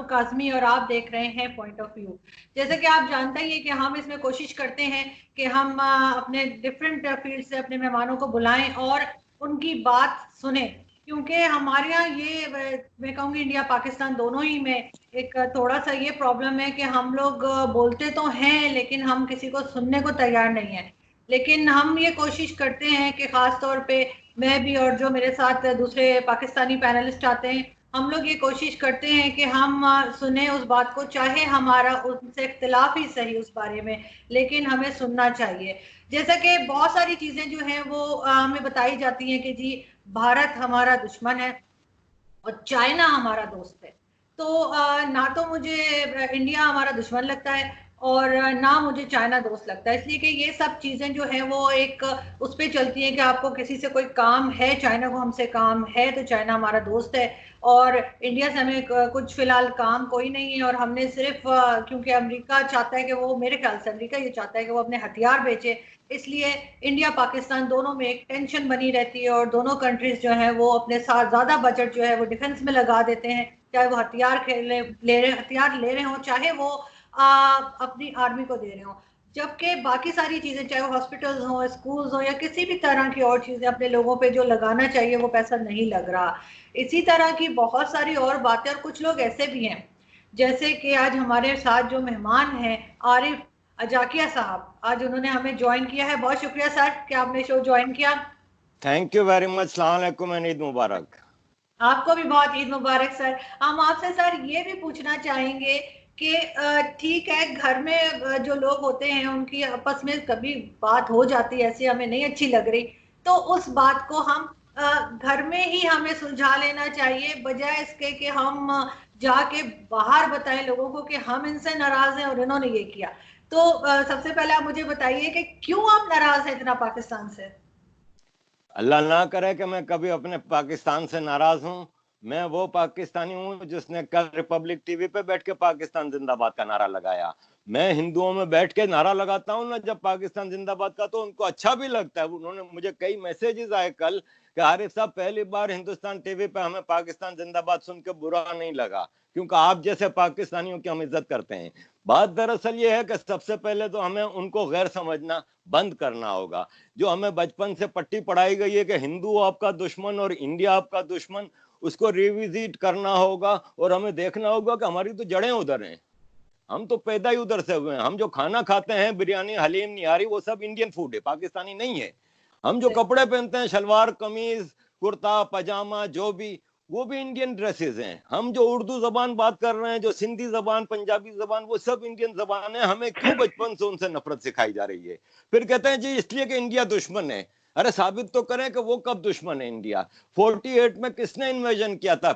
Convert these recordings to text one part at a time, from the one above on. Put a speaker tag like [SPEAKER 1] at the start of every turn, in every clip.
[SPEAKER 1] काज़मी और आप देख रहे हैं पॉइंट ऑफ व्यू। जैसे कि आप जानते ही हैं कि हम इसमें कोशिश करते हैं कि हम अपने डिफरेंट फील्ड से अपने मेहमानों को बुलाएं और उनकी बात सुने, क्योंकि हमारे यहाँ ये मैं कहूँगी इंडिया पाकिस्तान दोनों ही में एक थोड़ा सा ये प्रॉब्लम है कि हम लोग बोलते तो हैं लेकिन हम किसी को सुनने को तैयार नहीं है। लेकिन हम ये कोशिश करते हैं कि ख़ास तौर पे मैं भी और जो मेरे साथ दूसरे पाकिस्तानी पैनलिस्ट आते हैं, हम लोग ये कोशिश करते हैं कि हम सुने उस बात को, चाहे हमारा उनसे इख्तिलाफ ही सही उस बारे में, लेकिन हमें सुनना चाहिए। जैसा कि बहुत सारी चीज़ें जो हैं वो हमें बताई जाती हैं कि जी भारत हमारा दुश्मन है और चाइना हमारा दोस्त है। तो ना तो मुझे इंडिया हमारा दुश्मन लगता है और ना मुझे चाइना दोस्त लगता है, इसलिए कि ये सब चीज़ें जो है वो एक उस पे चलती हैं कि आपको किसी से कोई काम है, चाइना को हमसे काम है तो चाइना हमारा दोस्त है, और इंडिया से हमें कुछ फिलहाल काम कोई नहीं है, और हमने सिर्फ क्योंकि अमेरिका चाहता है कि वो, मेरे ख्याल से अमेरिका ये चाहता है कि वो अपने हथियार बेचे, इसलिए इंडिया पाकिस्तान दोनों में एक टेंशन बनी रहती है और दोनों कंट्रीज जो है वो अपने साथ ज्यादा बजट जो है वो डिफेंस में लगा देते हैं, चाहे वो हथियार ले रहे हो, चाहे वो अपनी आर्मी को दे रहे हो। जबकि बाकी सारी चीजें, चाहे वो हॉस्पिटल्स हो, स्कूल्स हो, या किसी भी तरह की और चीजें अपने लोगों पे जो लगाना चाहिए वो पैसा नहीं लग रहा। इसी तरह की बहुत सारी और बातें, और कुछ लोग ऐसे भी हैं जैसे कि आज हमारे साथ जो मेहमान हैं आरिफ अजाकिया साहब, आज उन्होंने हमें ज्वाइन किया है। बहुत शुक्रिया सर कि आपने शो ज्वाइन किया।
[SPEAKER 2] Thank you very much. अस्सलाम वालेकुम एंड ईद मुबारक।
[SPEAKER 1] आपको भी बहुत ईद मुबारक सर। हम आपसे सर ये भी पूछना चाहेंगे कि ठीक है, घर में जो लोग होते हैं उनकी आपस में कभी बात हो जाती है ऐसी, हमें नहीं अच्छी लग रही, तो उस बात को हम घर में ही हमें सुलझा लेना चाहिए, बजाय इसके कि हम जाके बाहर बताएं लोगों को कि हम इनसे नाराज हैं और इन्होंने ये किया। तो सबसे पहले आप मुझे बताइए कि क्यों आप नाराज हैं इतना पाकिस्तान से?
[SPEAKER 2] अल्लाह ना करे कि मैं कभी अपने पाकिस्तान से नाराज हूं। मैं वो पाकिस्तानी हूं जिसने कल रिपब्लिक टीवी पे बैठ के पाकिस्तान जिंदाबाद का नारा लगाया। मैं हिंदुओं में बैठ के नारा लगाता हूं ना जब पाकिस्तान जिंदाबाद का, तो उनको अच्छा भी लगता है। उन्होंने मुझे कई मैसेजेस आए कल कि आरिफ साहब पहली बार हिंदुस्तान टीवी पे हमें पाकिस्तान जिंदाबाद सुन के बुरा नहीं लगा, क्योंकि आप जैसे पाकिस्तानियों की हम इज्जत करते हैं। बात दरअसल ये है कि सबसे पहले तो हमें उनको गैर समझना बंद करना होगा। जो हमें बचपन से पट्टी पढ़ाई गई है कि हिंदू आपका दुश्मन और इंडिया आपका दुश्मन, उसको रिविजिट करना होगा और हमें देखना होगा कि हमारी तो जड़ें उधर हैं। हम तो पैदा ही उधर से हुए हैं। हम जो खाना खाते हैं, बिरयानी, हलीम, निहारी, वो सब इंडियन फूड है, पाकिस्तानी नहीं है। हम जो कपड़े पहनते हैं, शलवार कमीज कुर्ता पजामा जो भी, वो भी इंडियन ड्रेसेस हैं। हम जो उर्दू जबान बात कर रहे हैं, जो सिंधी जबान, पंजाबी जबान, वो सब इंडियन जबान है। हमें क्यों बचपन से उनसे नफरत सिखाई जा रही है? फिर कहते हैं जी इसलिए कि इंडिया दुश्मन है। अरे साबित तो करें कि वो कब दुश्मन है इंडिया। 48 में किसने इन्वेजन किया था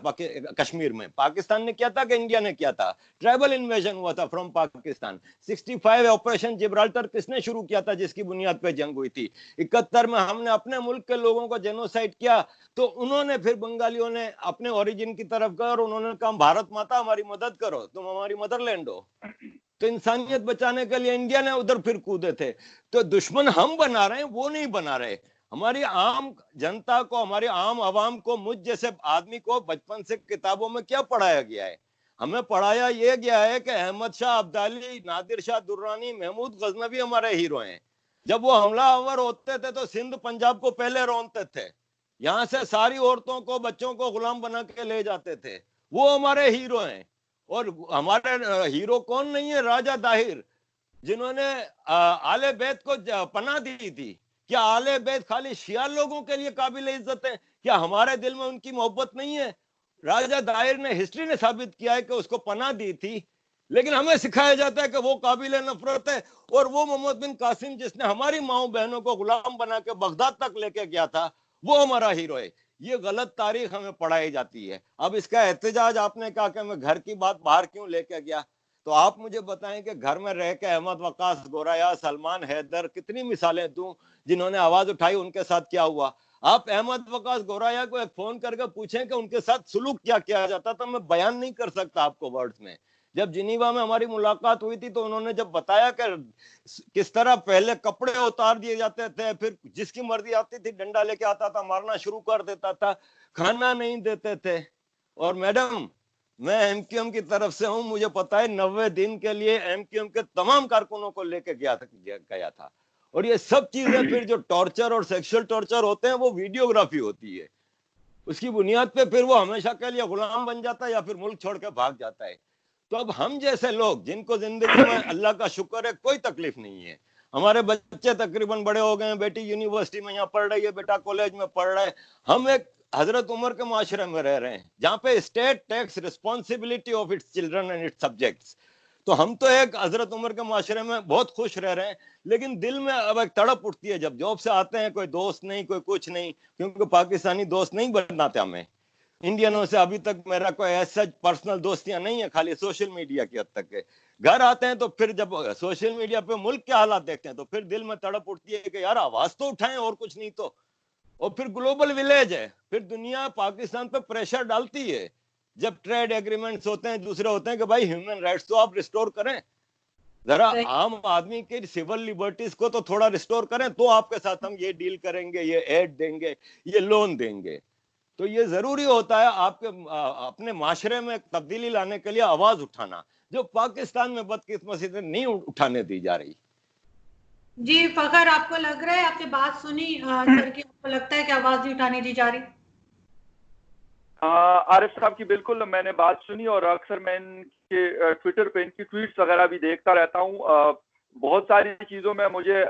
[SPEAKER 2] कश्मीर में? पाकिस्तान ने किया था कि इंडिया ने किया था? ट्राइबल इन्वेजन हुआ था फ्रॉम पाकिस्तान। 65 ऑपरेशन जिब्राल्टर किसने शुरू किया था जिसकी बुनियाद पे जंग हुई थी? 71 में हमने अपने मुल्क के लोगों को जेनोसाइड किया, तो उन्होंने फिर बंगालियों ने अपने ओरिजिन की तरफ गए और उन्होंने कहा भारत माता हमारी मदद करो, तुम हमारी मदरलैंड हो। तो इंसानियत बचाने के लिए इंडिया ने उधर फिर कूदे थे। तो दुश्मन हम बना रहे हैं, वो नहीं बना रहे। हमारी आम जनता को, हमारे आम आवाम को, मुझ जैसे आदमी को बचपन से किताबों में क्या पढ़ाया गया है? हमें पढ़ाया यह गया है कि अहमद शाह अब्दाली, नादिर शाह दुर्रानी, महमूद गजनवी हमारे हीरो हैं। जब वो हमलावर होते थे तो सिंध पंजाब को पहले रौंदते थे, यहां से सारी औरतों को बच्चों को गुलाम बना के ले जाते थे। वो हमारे हीरो हैं। और हमारे हीरो कौन नहीं है? राजा दाहिर, जिन्होंने आले बैत को पनाह दी थी। क्या आले बैत खाली शिया लोगों के लिए काबिल इज्जत है? क्या हमारे दिल में उनकी मोहब्बत नहीं है? राजा दाहिर ने, हिस्ट्री ने साबित किया है कि उसको पनाह दी थी, लेकिन हमें सिखाया जाता है कि वो काबिल नफरत है। और वो मोहम्मद बिन कासिम जिसने हमारी माओ बहनों को गुलाम बना के बगदाद तक लेके गया था, वो हमारा हीरो है। ये गलत तारीख हमें पढ़ाई जाती है। अब इसका एहतजाज, आपने कहा कि मैं घर की बात बाहर क्यों लेके गया, तो आप मुझे बताएं कि घर में रह के अहमद वकास गोराया, सलमान हैदर, कितनी मिसालें दूं जिन्होंने आवाज उठाई, उनके साथ क्या हुआ? आप अहमद वकास गोराया को एक फोन करके पूछें कि उनके साथ सुलूक क्या किया जाता था। मैं बयान नहीं कर सकता आपको वर्ड्स में। जब जिनीवा में हमारी मुलाकात हुई थी तो उन्होंने जब बताया कि किस तरह पहले कपड़े उतार दिए जाते थे, फिर जिसकी मर्जी आती थी डंडा लेके आता था, मारना शुरू कर देता था, खाना नहीं देते थे। और मैडम, मैं एमक्यूएम की तरफ से हूं, मुझे पता है 90 दिन के लिए एमक्यूएम के तमाम कारकुनों को लेके गया था। और ये सब चीजें फिर जो टॉर्चर और सेक्सुअल टॉर्चर होते हैं वो वीडियोग्राफी होती है, उसकी बुनियाद पे फिर वो हमेशा के लिए गुलाम बन जाता है या फिर मुल्क छोड़ के भाग जाता है। तो अब हम जैसे लोग जिनको जिंदगी में अल्लाह का शुक्र है कोई तकलीफ नहीं है, हमारे बच्चे तकरीबन बड़े हो गए हैं, बेटी यूनिवर्सिटी में यहाँ पढ़ रही है, बेटा कॉलेज में पढ़ रहा है, हम एक हजरत उमर के माशरे में रह रहे हैं जहाँ पे state takes responsibility of its children and its subjects. तो हम तो एक हजरत उमर के माशरे में बहुत खुश रह रहे हैं, लेकिन दिल में अब एक तड़प उठती है जब जॉब से आते हैं, कोई दोस्त नहीं, कोई कुछ नहीं, क्योंकि पाकिस्तानी दोस्त नहीं बनाते हमें। इंडियनों से अभी तक मेरा कोई ऐसा पर्सनल दोस्तियां नहीं है, खाली सोशल मीडिया की हद तक है। घर आते हैं तो फिर जब सोशल मीडिया पे मुल्क के हालात देखते हैं तो फिर दिल में तड़प उठती है कि यार आवाज तो उठाएं और कुछ नहीं तो। और फिर ग्लोबल विलेज है, फिर दुनिया पाकिस्तान पे प्रेशर डालती है जब ट्रेड एग्रीमेंट्स होते हैं, दूसरे होते हैं कि भाई ह्यूमन राइट्स तो आप रिस्टोर करें, जरा आम आदमी के सिविल लिबर्टीज को तो थोड़ा रिस्टोर करें, तो आपके साथ हम ये डील करेंगे, ये एड देंगे, ये लोन देंगे। तो ये जरूरी होता है आपके अपने माशरे में तब्दीली लाने के लिए आवाज उठाना, जो पाकिस्तान में बदकिस्मती से नहीं उठाने दी जा रही।
[SPEAKER 1] जी फखर, आपको लग रहा है, आपने बात सुनी सर की, आपको लगता है कि आवाज नहीं उठाने दी जा रही?
[SPEAKER 3] आरिफ साहब की बिल्कुल मैंने बात सुनी, और अक्सर मैं इनके ट्विटर पे इनकी ट्वीट्स वगैरह भी देखता रहता हूँ। बहुत सारी चीजों में मुझे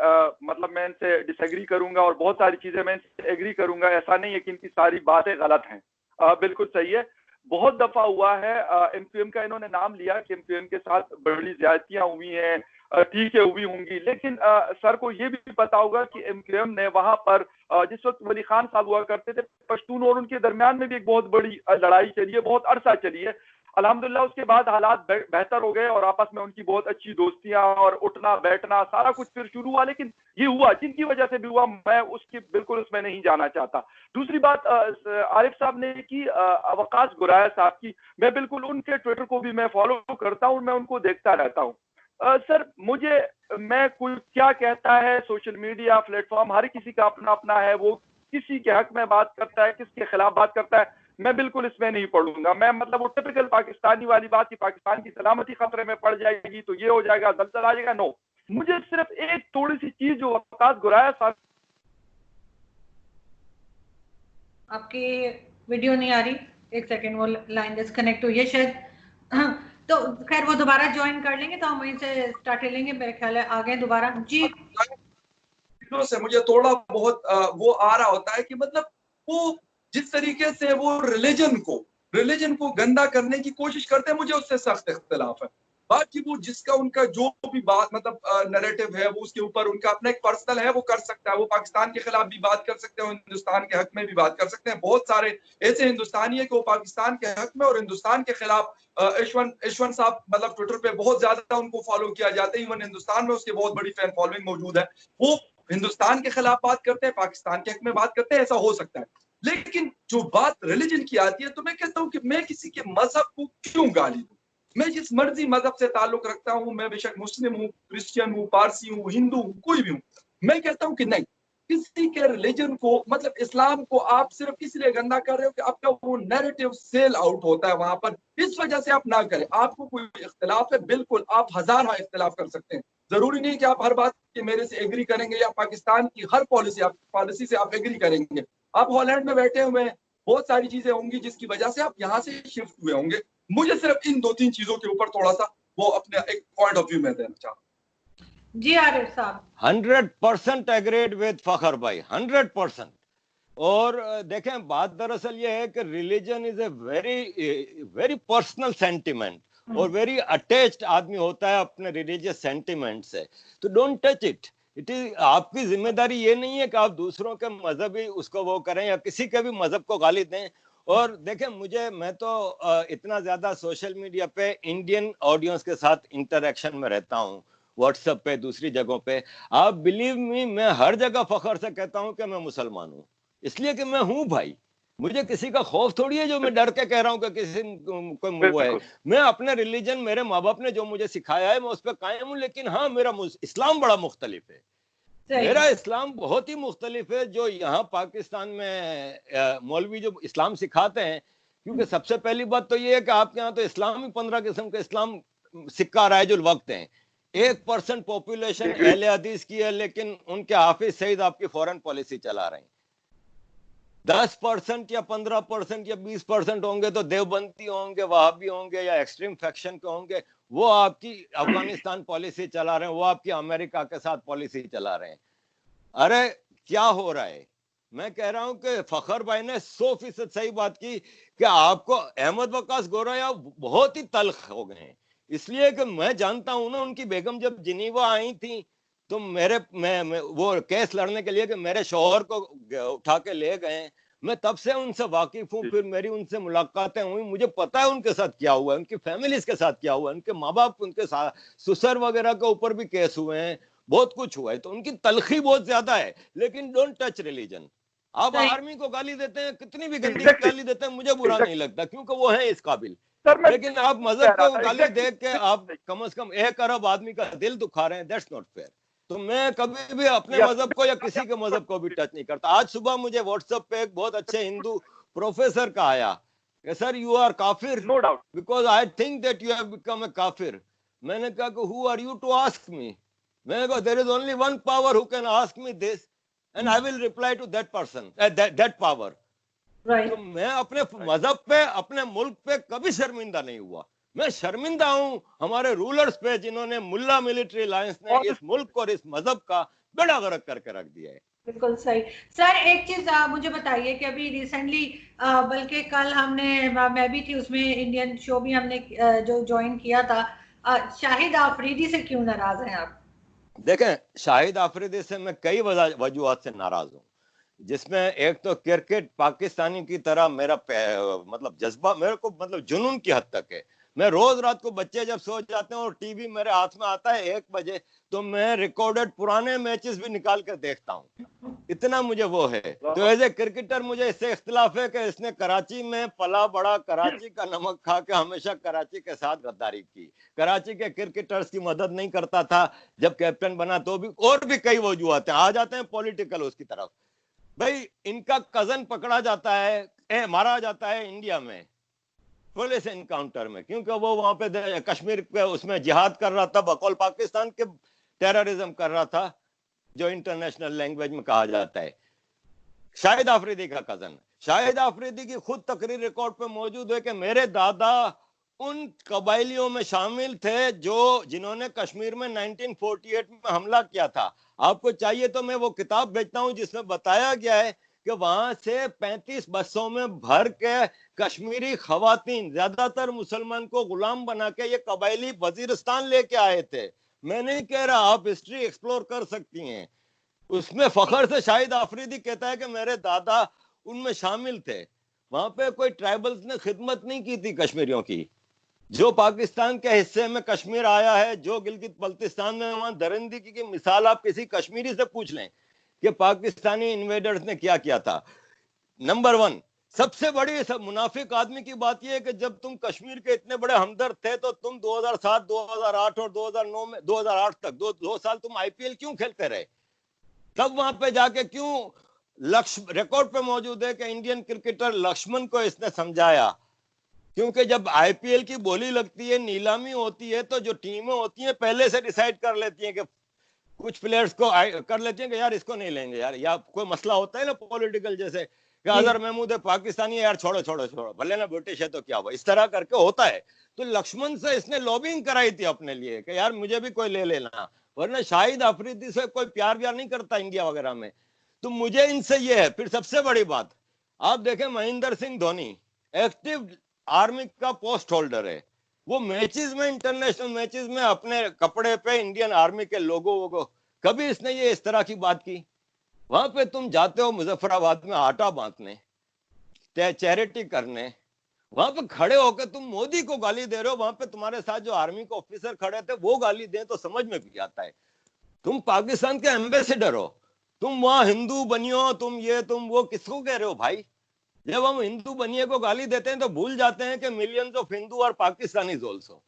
[SPEAKER 3] मतलब मैं इनसे डिसएग्री करूंगा और बहुत सारी चीजें मैं इनसे एग्री करूंगा। ऐसा नहीं है कि इनकी सारी बातें गलत हैं, बिल्कुल सही है। बहुत दफा हुआ है एमक्यूएम का इन्होंने नाम लिया कि एमक्यूएम के साथ बड़ी ज्यादतियां हुई हैं, ठीक है हुई होंगी, लेकिन सर को ये भी पता होगा कि एमक्यूएम ने वहां पर जिस वक्त वली खान साहब हुआ करते थे, पश्तून और उनके दरमियान में भी एक बहुत बड़ी लड़ाई चली है, बहुत अरसा चली है। अल्हम्दुलिल्लाह उसके बाद हालात बेहतर हो गए और आपस में उनकी बहुत अच्छी दोस्तियां और उठना बैठना सारा कुछ फिर शुरू हुआ। लेकिन ये हुआ जिनकी वजह से भी हुआ, मैं उसकी बिल्कुल उसमें नहीं जाना चाहता। दूसरी बात आरिफ साहब ने की अवकाश गुराया साहब की, मैं बिल्कुल उनके ट्विटर को भी मैं फॉलो करता हूँ, मैं उनको देखता रहता हूँ। सर मैं कोई क्या कहता है, सोशल मीडिया प्लेटफॉर्म हर किसी का अपना अपना है, वो किसी के हक में बात करता है, किसके खिलाफ बात करता है, मैं बिल्कुल इसमें नहीं पढ़ूंगा। मैं मतलब वो टिपिकल पाकिस्तानी वाली बात कि पाकिस्तान की सलामती खतरे में पड़ जाएगी तो ये हो जाएगा, दलदल आ जाएगा, नो। मुझे सिर्फ एक थोड़ी सी चीज जो अवकाश गुराया साहब,
[SPEAKER 1] आपकी वीडियो नहीं आ रही, एक सेकेंड, वो लाइन डिस्कनेक्ट हुई है शायद। तो खैर वो दोबारा ज्वाइन कर लेंगे तो हम वहीं से स्टार्ट लेंगे, मेरे ख्याल है आ गए दोबारा। जी
[SPEAKER 4] से मुझे थोड़ा बहुत वो आ रहा होता है कि मतलब वो जिस तरीके से वो रिलीजन को गंदा करने की कोशिश करते हैं, मुझे उससे सख्त इख्तिलाफ है। बाकी वो जिसका उनका जो भी बात मतलब नैरेटिव है, वो उसके ऊपर उनका अपना एक पर्सनल है, वो कर सकता है। वो पाकिस्तान के खिलाफ भी बात कर सकते हैं, हिंदुस्तान के हक में भी बात कर सकते हैं। बहुत सारे ऐसे हिंदुस्तानी है कि वो पाकिस्तान के हक में और हिंदुस्तान के खिलाफ। ईशवन साहब मतलब ट्विटर पे बहुत ज्यादा उनको फॉलो किया जाता है, इवन हिंदुस्तान में उसकी बहुत बड़ी फैन फॉलोइंग मौजूद है। वो हिंदुस्तान के खिलाफ बात करते हैं, पाकिस्तान के हक में बात करते हैं, ऐसा हो सकता है। लेकिन जो बात रिलीजन की आती है तो मैं कहता हूं कि मैं किसी के मजहब को क्यों गाली दूं? मैं जिस मर्जी मजहब से ताल्लुक रखता हूं, मैं बेशक मुस्लिम हूं, क्रिश्चियन हूं, पारसी हूं, हिंदू हूं, कोई भी हूं, मैं कहता हूं कि नहीं, किसी के रिलीजन को मतलब इस्लाम को आप सिर्फ इसलिए गंदा कर रहे हो कि आपका वो नैरेटिव सेल आउट होता है वहां पर, इस वजह से आप ना करें। आपको कोई इख्तिलाफ है, बिल्कुल आप हजार इख्तिलाफ कर सकते हैं, जरूरी नहीं कि आप हर बात के मेरे से एग्री करेंगे या पाकिस्तान की हर पॉलिसी से आप एग्री करेंगे। आप हॉलैंड में बैठे हुए हैं, बहुत सारी चीजें होंगी जिसकी वजह से आप यहाँ से शिफ्ट हुए होंगे। मुझे सिर्फ इन 2-3 चीजों के ऊपर थोड़ा सा वो अपने एक पॉइंट ऑफ व्यू में देना चाहता हूँ।
[SPEAKER 1] जी आरिफ साहब
[SPEAKER 2] 100% एग्रीड विद फखर भाई, 100%। और देखें बात दरअसल ये है कि religion is a very personal sentiment और वेरी अटैच्ड आदमी होता है अपने रिलीजियस सेंटिमेंट से, तो don't touch it. It is आपकी जिम्मेदारी ये नहीं है कि आप दूसरों के मजहबी उसको वो करें या किसी के भी मजहब को गाली दें। और देखें मैं तो इतना ज्यादा सोशल मीडिया पे इंडियन ऑडियंस के साथ इंटरेक्शन में रहता हूँ, व्हाट्सएप पे, दूसरी जगहों पे। आप बिलीव मी, मैं हर जगह फखर से कहता हूँ कि मैं मुसलमान हूँ, इसलिए कि मैं हूँ भाई। मुझे किसी का खौफ थोड़ी है जो मैं डर के कह रहा हूँ कि किसी को वो है। मैं अपने रिलीजन, मेरे माँ बाप ने जो मुझे सिखाया है मैं उस पर कायम हूँ। लेकिन हाँ, मेरा इस्लाम बड़ा मुख्तलिफ है, मेरा इस्लाम बहुत ही मुख्तलिफ है जो यहाँ पाकिस्तान में मौलवी जो इस्लाम सिखाते हैं, क्योंकि सबसे पहली बात तो ये है कि आपके यहाँ तो इस्लाम ही 15 किस्म का इस्लाम सिक्का राइजुल वक्त है। 1% पॉपुलेशन अहले हदीस की है, लेकिन उनके हाफिज सईद आपकी फॉरेन पॉलिसी चला रहे हैं। 10% या 15% या 20% होंगे तो देवबंदी होंगे, वहाबी होंगे या एक्सट्रीम फैक्शन के होंगे, वो आपकी अफगानिस्तान पॉलिसी चला रहे हैं, वो आपकी अमेरिका के साथ पॉलिसी चला रहे हैं। अरे क्या हो रहा है? मैं कह रहा हूं कि फखर भाई ने 100% सही बात की कि आपको अहमद वकास गोरैया बहुत ही तल्ख हो गए हैं, इसलिए कि मैं जानता हूं ना, उनकी बेगम जब जिनीवा आई थी तो मैं वो केस लड़ने के लिए कि मेरे शौहर को उठा के ले गए, मैं तब से उनसे वाकिफ हूँ। फिर मेरी उनसे मुलाकातें हुई, मुझे पता है उनके साथ क्या हुआ है, उनकी फैमिलीज के साथ क्या हुआ है, उनके माँ बाप, उनके ससुर वगैरह के ऊपर भी केस हुए हैं, बहुत कुछ हुआ है। तो उनकी तलखी बहुत ज्यादा है, लेकिन डोंट टच रिलीजन। आप आर्मी को गाली देते हैं, कितनी भी गंदी गाली देते हैं, मुझे बुरा नहीं लगता, क्योंकि वो है इस काबिल। लेकिन आप मजहब को गाली देख के आप कम से कम 1 अरब आदमी का दिल दुखा रहे हैं, दैट्स नॉट फेयर। तो मैं कभी भी अपने मजहब को या किसी के मजहब को भी टच नहीं करता। आज सुबह मुझे व्हाट्सएप पे एक बहुत अच्छे हिंदू प्रोफेसर का आया कि सर यू आर काफिर,
[SPEAKER 3] no doubt,
[SPEAKER 2] because I think that you have become a काफिर। मैंने कहा कि who are you to ask me? मैंने कहा there is only one power who can ask me this and I will reply to that person, that power. तो मैं अपने मजहब पे, अपने मुल्क पे कभी शर्मिंदा नहीं हुआ। मैं शर्मिंदा हूं हमारे रूलर्स पे, जिन्होंने मुल्ला मिलिट्री अलायंस ने इस मुल्क और इस मजहब का बेड़ा गर्क करके रख दिया है।
[SPEAKER 1] बिल्कुल सही। सर एक चीज मुझे बताइए कि अभी रिसेंटली, बल्कि कल हमने, मैं भी थी उसमें, इंडियन शो भी हमने जो ज्वाइन किया था, शाहिद आफरीदी से क्यों नाराज हैं आप?
[SPEAKER 2] देखें, शाहिद आफरीदी से मैं कई वजूहत से नाराज हूँ, जिसमें एक तो क्रिकेट पाकिस्तानी की तरह मेरा मतलब जज्बा, मेरे को मतलब जुनून की हद तक है। मैं रोज रात को, बच्चे जब सो जाते हैं और टीवी मेरे हाथ में आता है 1 बजे, तो मैं रिकॉर्डेड पुराने मैचेस भी निकाल कर देखता हूँ, इतना मुझे वो है। तो एज ए क्रिकेटर मुझे इससे इख्तिलाफ है कि इसने कराची में पला बड़ा, कराची का नमक खा के हमेशा कराची के साथ गद्दारी की, कराची के क्रिकेटर्स की मदद नहीं करता था जब कैप्टन बना, तो भी और भी कई वजूहत हैं। आ जाते हैं पॉलिटिकल उसकी तरफ। भाई इनका कजन पकड़ा जाता है, मारा जाता है इंडिया में पुलिस एनकाउंटर में, क्योंकि वो वहां पे कश्मीर पे उसमें जिहाद कर रहा था, बकौल पाकिस्तान के टेररिज्म कर रहा था, जो इंटरनेशनल लैंग्वेज में कहा जाता है। शाहिद आफरीदी का कजन, शाहिद आफरीदी की खुद तकरीर रिकॉर्ड पे मौजूद है कि मेरे दादा उन कबाइलियों में शामिल थे जिन्होंने कश्मीर में 1948 में हमला किया था। आपको चाहिए तो मैं वो किताब भेजता हूं जिसमें बताया गया है कि वहां से 35 बसों में भर के कश्मीरी खवातीन, ज्यादातर मुसलमान, को गुलाम बना के ये कबाइली वजीरिस्तान लेके आए थे। मैं नहीं कह रहा, आप हिस्ट्री एक्सप्लोर कर सकती हैं। उसमें फखर से शाहिद आफरीदी कहता है कि मेरे दादा उनमें शामिल थे। वहां पे कोई ट्राइबल्स ने खिदमत नहीं की थी कश्मीरियों की। जो पाकिस्तान के हिस्से में कश्मीर आया है, जो गिलगित बल्तिस्तान में, वहां दरिंदगी की मिसाल आप किसी कश्मीरी से पूछ लें कि पाकिस्तानी इन्वेडर्स ने क्या किया था। नंबर 1 सबसे बड़ी सब मुनाफिक आदमी की बात यह है कि जब तुम कश्मीर के इतने बड़े हमदर्द थे तो तुम 2007, 2008 और 2009 में, 2008 तक 2 साल तुम आईपीएल क्यों खेलते रहे? तब वहां पे जाके क्यों, रिकॉर्ड पे मौजूद है कि इंडियन क्रिकेटर लक्ष्मण को इसने समझाया, क्योंकि जब आईपीएल की बोली लगती है, नीलामी होती है, तो जो टीमें होती हैं पहले से डिसाइड कर लेती हैं कि कुछ प्लेयर्स को कर लेती हैं कि यार इसको नहीं लेंगे यार, या कोई मसला होता है ना पॉलिटिकल, जैसे कि अजहर महमूद है पाकिस्तानी है यार, छोड़ो छोड़ो छोड़ो, भले ना ब्रिटिश है तो क्या हुआ, इस तरह करके होता है। तो लक्ष्मण से इसने लॉबिंग कराई थी अपने लिए कि यार मुझे भी कोई ले लेना, वरना शाहिद आफरीदी से कोई प्यार व्यार नहीं करता इंडिया वगैरह में। तो मुझे इनसे ये है। फिर सबसे बड़ी बात, आप देखें महेंद्र सिंह धोनी एक्टिव आर्मी का पोस्ट होल्डर है, वो मैचेस में, इंटरनेशनल मैचेस में अपने कपड़े पे इंडियन आर्मी के लोगों को, कभी इसने ये इस तरह की बात की? वहां पे तुम जाते हो मुजफ्फराबाद में आटा बांटने, चैरिटी करने, वहां पे खड़े होकर तुम मोदी को गाली दे रहे हो, वहां पे तुम्हारे साथ जो आर्मी के ऑफिसर खड़े थे वो गाली दें तो समझ में भी आता है। तुम पाकिस्तान के एम्बेसडर हो, तुम वहां हिंदू बनियो, तुम ये तुम वो, किसको कह रहे हो भाई? जब हम हिंदू बनिए को गाली देते हैं तो भूल जाते हैं कि मिलियंस ऑफ हिंदू और पाकिस्तानीज आल्सो,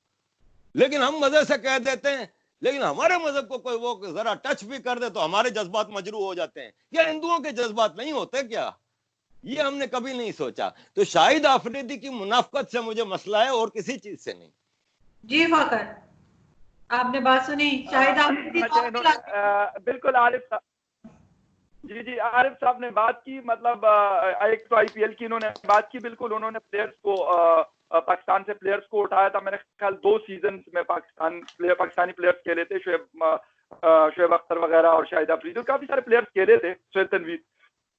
[SPEAKER 2] लेकिन हम मजे से कह देते हैं। लेकिन हमारे मजहब को कोई वो जरा टच भी कर दे तो हमारे जज्बात मजरू हो जाते हैं। या हिंदुओं के जज्बात नहीं होते क्या? ये हमने कभी नहीं सोचा। तो शाहिद आफरीदी की मुनाफकत से मुझे मसला है और किसी चीज से नहीं।
[SPEAKER 1] जी फाकर, आपने बात सुनी शाहिद आफरीदी
[SPEAKER 3] बिल्कुल आरिफ साहब, जी आरिफ साहब ने बात की, मतलब एक तो आईपीएल की इन्होंने बात की, बिल्कुल उन्होंने प्लेयर्स को पाकिस्तान से प्लेयर्स को उठाया था। मेरे ख्याल 2 सीजन में पाकिस्तानी प्लेयर्स खेले थे, शोएब अख्तर वगैरह और शाहिद आफरीदी, काफी सारे प्लेयर्स खेले थे, शोएब तनवीर।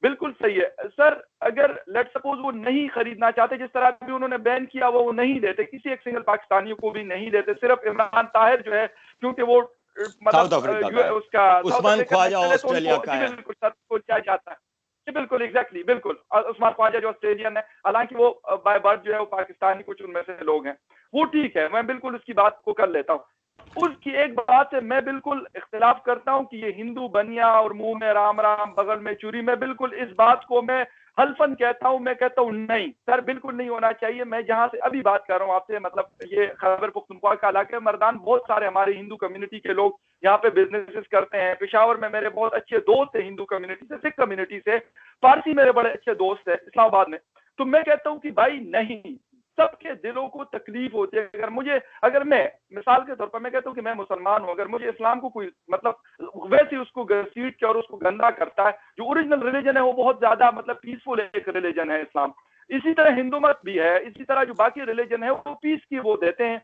[SPEAKER 3] बिल्कुल सही है सर, अगर लेट सपोज वो नहीं खरीदना चाहते, जिस तरह भी उन्होंने बैन किया वो नहीं देते, किसी एक सिंगल पाकिस्तानी को भी नहीं देते, सिर्फ इमरान ताहिर जो है क्योंकि वो मतलब उसका
[SPEAKER 2] उस्मान ख्वाजा ऑस्ट्रेलिया का है,
[SPEAKER 3] बिल्कुल सर को क्या जाता है जी, बिल्कुल एग्जैक्टली, बिल्कुल उस्मान ख्वाजा जो ऑस्ट्रेलियन है, हालांकि वो बाय बर्थ जो है वो पाकिस्तानी कुछ उनमें से लोग हैं, वो ठीक है, मैं बिल्कुल उसकी बात को कर लेता हूँ। उसकी एक बात से मैं बिल्कुल इख्तिलाफ करता हूं कि ये हिंदू बनिया और मुंह में राम राम बगल में चूरी, मैं बिल्कुल इस बात को मैं हल्फन कहता हूं, मैं कहता हूं नहीं सर, बिल्कुल नहीं होना चाहिए। मैं जहां से अभी बात कर रहा हूं आपसे, मतलब ये खैबर पख्तूनख्वा का इलाका मर्दान, बहुत सारे हमारे हिंदू कम्युनिटी के लोग यहाँ पे बिजनेसेस करते हैं। पेशावर में मेरे बहुत अच्छे दोस्त है हिंदू कम्युनिटी से, सिख कम्युनिटी से, पारसी मेरे बड़े अच्छे दोस्त है इस्लामाबाद में। तो मैं कहता हूँ कि भाई नहीं, सबके दिलों को तकलीफ होती है। अगर मैं मिसाल के तौर पर मैं कहता हूँ कि मैं मुसलमान हूँ, अगर मुझे इस्लाम को कोई मतलब वैसे उसको घसीट के और उसको गंदा करता है, जो ओरिजिनल रिलीजन है वो बहुत ज्यादा मतलब पीसफुल एक रिलीजन है इस्लाम, इसी तरह हिंदू मत भी है, इसी तरह जो बाकी रिलीजन है वो पीस की वो देते हैं।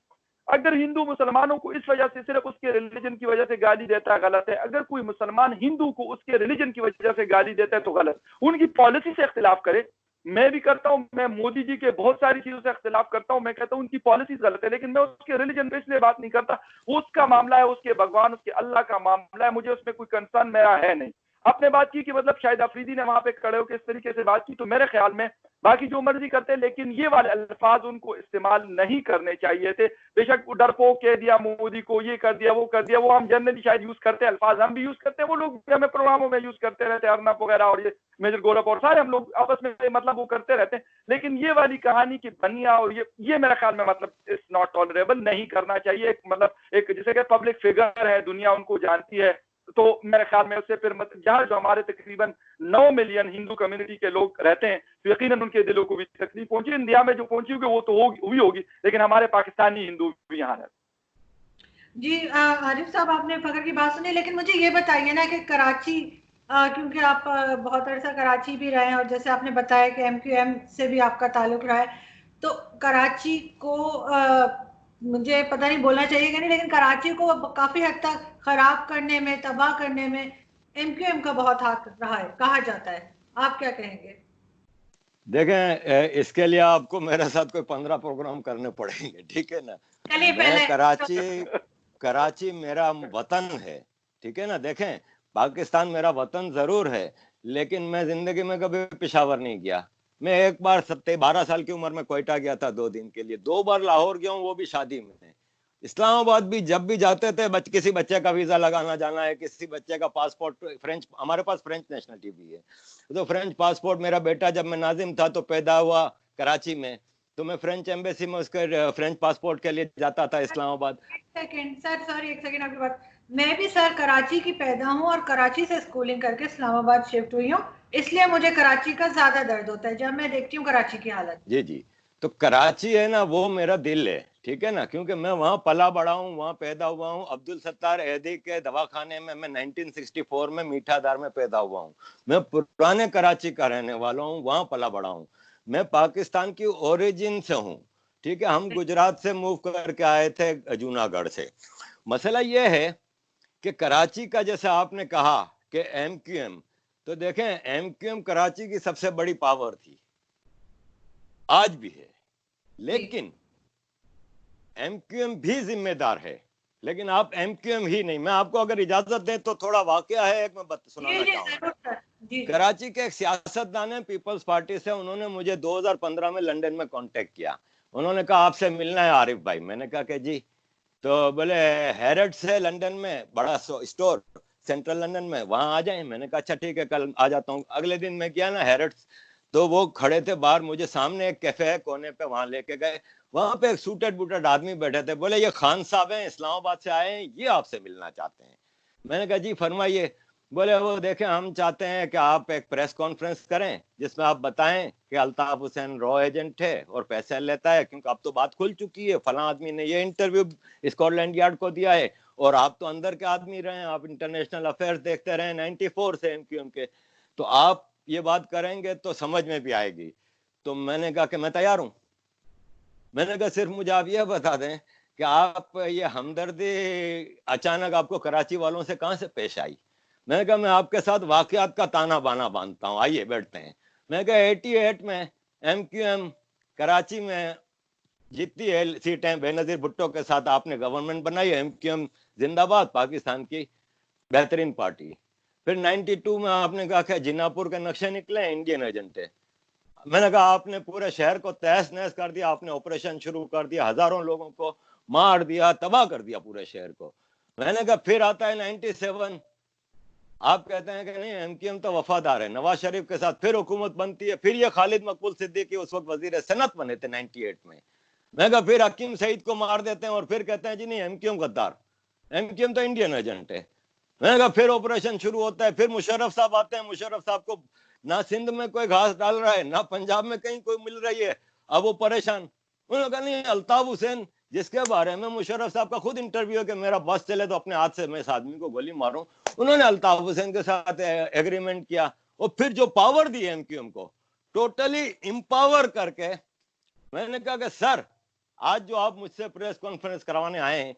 [SPEAKER 3] अगर हिंदू मुसलमानों को इस वजह से सिर्फ उसके रिलीजन की वजह से गाली देता है, गलत है। अगर कोई मुसलमान हिंदू को उसके रिलीजन की वजह से गाली देता है तो गलत। उनकी पॉलिसी से इख्तिलाफ करे, मैं भी करता हूं, मैं मोदी जी के बहुत सारी चीजों से इख्तिलाफ करता हूं, मैं कहता हूं उनकी पॉलिसीज गलत है, लेकिन मैं उसके रिलीजन पे इसलिए बात नहीं करता, उसका मामला है, उसके भगवान उसके अल्लाह का मामला है, मुझे उसमें कोई कंसर्न मेरा है नहीं। आपने बात की कि मतलब शाहिद अफरीदी ने वहां पे खड़े होकर इस तरीके से बात की, तो मेरे ख्याल में बाकी जो मर्जी करते हैं, लेकिन ये वाले अल्फाज उनको इस्तेमाल नहीं करने चाहिए थे। बेशक डरपोक कह दिया मोदी को, ये कर दिया वो कर दिया, वो हम जनरली शायद यूज करते हैं, अल्फाज हम भी यूज करते हैं, वो लोग भी हमें प्रोग्रामों में यूज करते रहते हैं, अर्नब वगैरह और ये मेजर गौरव और सारे हम लोग आपस में मतलब वो करते रहते हैं। लेकिन ये वाली कहानी की बनिया और ये मेरे ख्याल में मतलब इट्स नॉट टॉलरेबल, नहीं करना चाहिए। एक मतलब एक जैसे कि पब्लिक फिगर है, दुनिया उनको जानती है, तो मेरे ख्याल में उससे फिर जहाँ जो हमारे तकरीबन 9 मिलियन हिंदू कम्युनिटी के लोग रहते हैं, तो यकीनन उनके दिलों को भी तकलीफ पहुंची। इंडिया में जो पहुंची होगी वो तो होगी, लेकिन हमारे पाकिस्तानी हिंदू भी यहाँ रहते।
[SPEAKER 1] जी आरिफ साहब, आपने फकर की बात सुनी, लेकिन मुझे ये बताइए ना कि कराची, क्योंकि आप बहुत अरसा कराची भी रहे हैं और जैसे आपने बताया कि MQM से भी आपका ताल्लुक रहा है, तो कराची को मुझे पता नहीं बोलना चाहिए कि नहीं, लेकिन कराची को काफी हद तक खराब करने में, तबाह करने में MQM का बहुत हाथ रहा है, कहा जाता है। आप क्या कहेंगे?
[SPEAKER 2] देखें, इसके लिए आपको मेरे साथ कोई 15 प्रोग्राम करने पड़ेंगे, ठीक है ना। मैं कराची मेरा वतन है, ठीक है ना। देखें, पाकिस्तान मेरा वतन जरूर है, लेकिन मैं जिंदगी में कभी पेशावर नहीं गया। मैं एक बार 12 साल की उम्र में कोयटा गया था 2 दिन के लिए, 2 बार लाहौर गया हूँ, वो भी शादी में। इस्लामाबाद भी जब भी जाते थे, किसी बच्चे का वीजा लगाना जाना है, किसी बच्चे का पासपोर्ट, फ्रेंच, हमारे पास फ्रेंच नेशनलिटी भी है, तो फ्रेंच पासपोर्ट, मेरा बेटा जब मैं नाजिम था तो पैदा हुआ कराची में, तो मैं फ्रेंच एम्बेसी में उसके फ्रेंच पासपोर्ट के लिए जाता था इस्लामाबाद।
[SPEAKER 1] एक सेकंड आपकी बात, मैं भी सर कराची की पैदा हूँ और कराची से स्कूलिंग करके इस्लामाबाद शिफ्ट हुई हूँ, इसलिए मुझे कराची का ज्यादा दर्द होता है जब मैं देखती हूँ कराची की हालत।
[SPEAKER 2] जी, तो कराची है ना, वो मेरा दिल है, ठीक है ना, क्योंकि मैं वहां पला बड़ा हूँ, वहां पैदा हुआ हूँ। अब्दुल सत्तार एदी के दवाखाने में मैं 1964 में मीठादार में पैदा हुआ हूँ। मैं पुराने कराची का रहने वाला हूँ, वहां पला बड़ा हूँ। मैं पाकिस्तान की ओरिजिन से हूँ, ठीक है। हम गुजरात से मूव करके आए थे जूनागढ़ से। मसला यह है कि कराची का, जैसे आपने कहा कि MQM, तो देखें MQM कराची की सबसे बड़ी पावर थी, आज भी है, लेकिन MQM भी जिम्मेदार है, लेकिन आप MQM ही नहीं। मैं आपको अगर इजाजत दें तो थोड़ा वाकया है एक, मैं सुनाना चाहूंगा। कराची के एक सियासतदान है पीपल्स पार्टी से, उन्होंने मुझे 2015 में लंदन में कांटेक्ट किया। उन्होंने कहा आपसे मिलना है आरिफ भाई। मैंने कहा कि जी। तो बोले हैरड्स है लंदन में, बड़ा स्टोर सेंट्रल लंदन में, वहां आ जाए। मैंने कहा अच्छा ठीक है, कल आ जाता हूँ। अगले दिन मैं गया ना हैरड्स, तो वो खड़े थे बाहर, मुझे सामने एक कैफे है कोने पे, वहां लेके गए। वहां पे एक सूटेड बूटेड आदमी बैठे थे, बोले ये खान साहब हैं, इस्लामाबाद से आए हैं, ये आपसे मिलना चाहते हैं। मैंने कहा जी फरमाइए। बोले वो देखें, हम चाहते हैं कि आप एक प्रेस कॉन्फ्रेंस करें जिसमें आप बताएं कि अल्ताफ हुसैन रॉ एजेंट है और पैसे लेता है, क्योंकि अब तो बात खुल चुकी है, फला आदमी ने ये इंटरव्यू स्कॉटलैंड यार्ड को दिया है और आप तो अंदर के आदमी रहे, आप इंटरनेशनल अफेयर्स देखते रहे 94 से एमक्यूएम के, तो आप ये बात करेंगे तो समझ में भी आएगी। तो मैंने कहा कि मैं तैयार हूं। मैंने कहा सिर्फ मुझे आप ये बता दें कि आप ये हमदर्दी अचानक आपको कराची वालों से कहां से पेश आई। मैंने कहा मैं आपके साथ वाकयात का ताना बाना बांधता हूँ, आइए बैठते हैं। मैंने कहा 88 में एमक्यूएम कराची में जीतती है सीटें, बेनजीर भुट्टो के साथ आपने गवर्नमेंट बनाई, एमक्यूएम जिंदाबाद, पाकिस्तान की बेहतरीन पार्टी। फिर 92 में आपने कहा कि जिन्नापुर के नक्शे निकले, इंडियन एजेंट है। मैंने कहा आपने पूरे शहर को तहस नहस कर दिया, आपने ऑपरेशन शुरू कर दिया, हजारों लोगों को मार दिया, तबाह कर दिया पूरे शहर को। मैंने कहा फिर आता है 97, आप कहते हैं कि नहीं एमक्यूएम तो वफादार है, नवाज शरीफ के साथ फिर हुकूमत बनती है, फिर ये खालिद मकबूल सिद्दीकी उस वक्त वजीर सनत बने थे 98 में। मैं कहा फिर हकीम सईद को मार देते हैं और फिर कहते हैं जी नहीं एमक्यूएम गद्दार, एमक्यूएम तो इंडियन एजेंट है। मैंने कहा फिर ऑपरेशन शुरू होता है, फिर मुशर्रफ साहब आते हैं, मुशर्रफ साहब को ना सिंध में कोई घास डाल रहा है, ना पंजाब में कहीं कोई मिल रही है, अब वो परेशान। उन्होंने कहा नहीं अल्ताफ हुसैन, जिसके बारे में मुशर्रफ साहब का खुद इंटरव्यू है कि मेरा बस चले तो अपने हाथ से मैं इस आदमी को गोली मारूं, उन्होंने अल्ताफ हुसैन के साथ एग्रीमेंट किया और फिर जो पावर दी एमक्यूएम को टोटली एम्पावर करके। मैंने कहा कि सर आज जो आप मुझसे प्रेस कॉन्फ्रेंस करवाने आए हैं,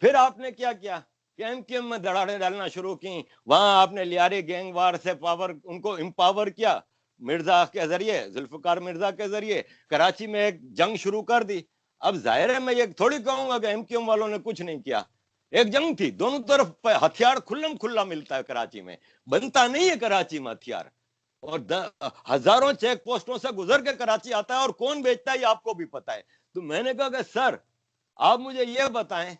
[SPEAKER 2] फिर आपने क्या किया कि एमक्यूएम में दरारें डालना शुरू की, वहां आपने लियारी गैंगवार से पावर उनको एम्पावर किया, मिर्जा के जरिए, जुल्फकार मिर्जा के जरिए कराची में एक जंग शुरू कर दी। अब जाहिर है मैं ये थोड़ी कहूंगा कि एमक्यूएम वालों ने कुछ नहीं किया, एक जंग थी, दोनों तरफ हथियार खुल्लम खुल्ला मिलता है कराची में, बनता नहीं है कराची में हथियार, और हजारों चेक पोस्टों से गुजर के कराची आता है और कौन बेचता है ये आपको भी पता है। तो मैंने कहा कि सर आप मुझे ये बताएं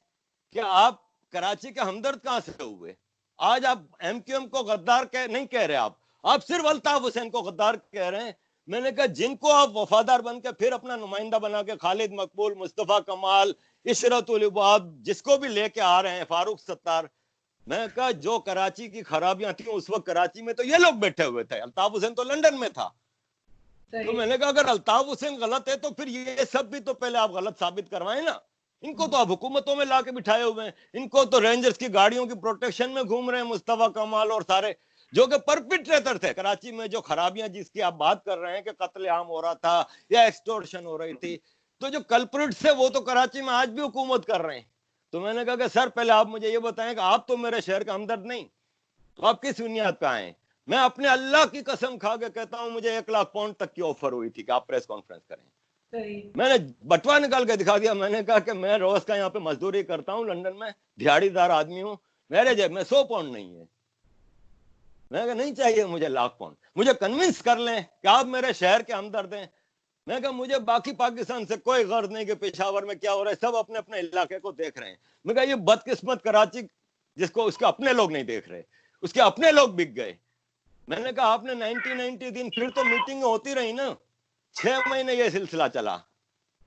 [SPEAKER 2] कि आप कराची के हमदर्द कहां से हुए? आज आप एमक्यूएम को गद्दार नहीं कह रहे, आप सिर्फ अल्ताफ हुसैन को गद्दार कह रहे हैं। मैंने कहा जिनको आप वफादार बन के फिर अपना नुमाइंदा बना के खालिद मकबूल, मुस्तफा कमाल, इशरत उल इबाद, जिसको भी लेके आ रहे हैं, फारूक सत्तार, मैं कहा जो कराची की खराबियां थी उस वक्त कराची में तो ये लोग बैठे हुए थे, अल्ताफ हुसैन तो लंदन में था। तो मैंने कहा अगर अल्ताफ हुसैन गलत है तो फिर ये सब भी तो पहले आप गलत साबित करवाएं ना। इनको तो आप हुकूमतों में लाके बिठाए हुए हैं, इनको तो रेंजर्स की गाड़ियों की प्रोटेक्शन में घूम रहे हैं मुस्तफा कमाल और सारे, जो कि परपिट्रेटर थे कराची में। जो खराबियां जिसकी आप बात कर रहे हैं कि कत्ले आम हो रहा था या एक्सटोर्शन हो रही थी, तो जो कल्प्रिट्स थे वो तो कराची में आज भी हुकूमत कर रहे हैं। तो मैंने कहा कि सर पहले आप मुझे ये बताएं कि आप तो मेरे शहर का हमदर्द नहीं, तो आप किस बुनियाद पे आए? मैं अपने अल्लाह की कसम खा के कहता हूं मुझे 1 लाख पाउंड तक की ऑफर हुई थी कि आप प्रेस कॉन्फ्रेंस करें। मैंने बटवा निकाल के दिखा दिया, मैंने कहा कि मैं रोज का यहाँ पे मजदूरी करता हूँ लंदन में, दिहाड़ीदार आदमी हूँ, मेरे जेब में 100 पाउंड नहीं है। मैं कहा नहीं चाहिए मुझे 1 लाख पाउंड, मुझे कन्विंस कर लें कि आप मेरे शहर के हमदर्द हैं। मैं कहा मुझे बाकी पाकिस्तान से कोई गर्ज नहीं कि पेशावर में क्या हो रहा है, सब अपने अपने इलाके को देख रहे हैं। मैं कहा ये बदकिस्मत कराची जिसको उसके अपने लोग नहीं देख रहे, उसके अपने लोग बिक गए। मैंने कहा आपने 90 दिन फिर तो मीटिंग होती रही ना, 6 महीने ये सिलसिला चला।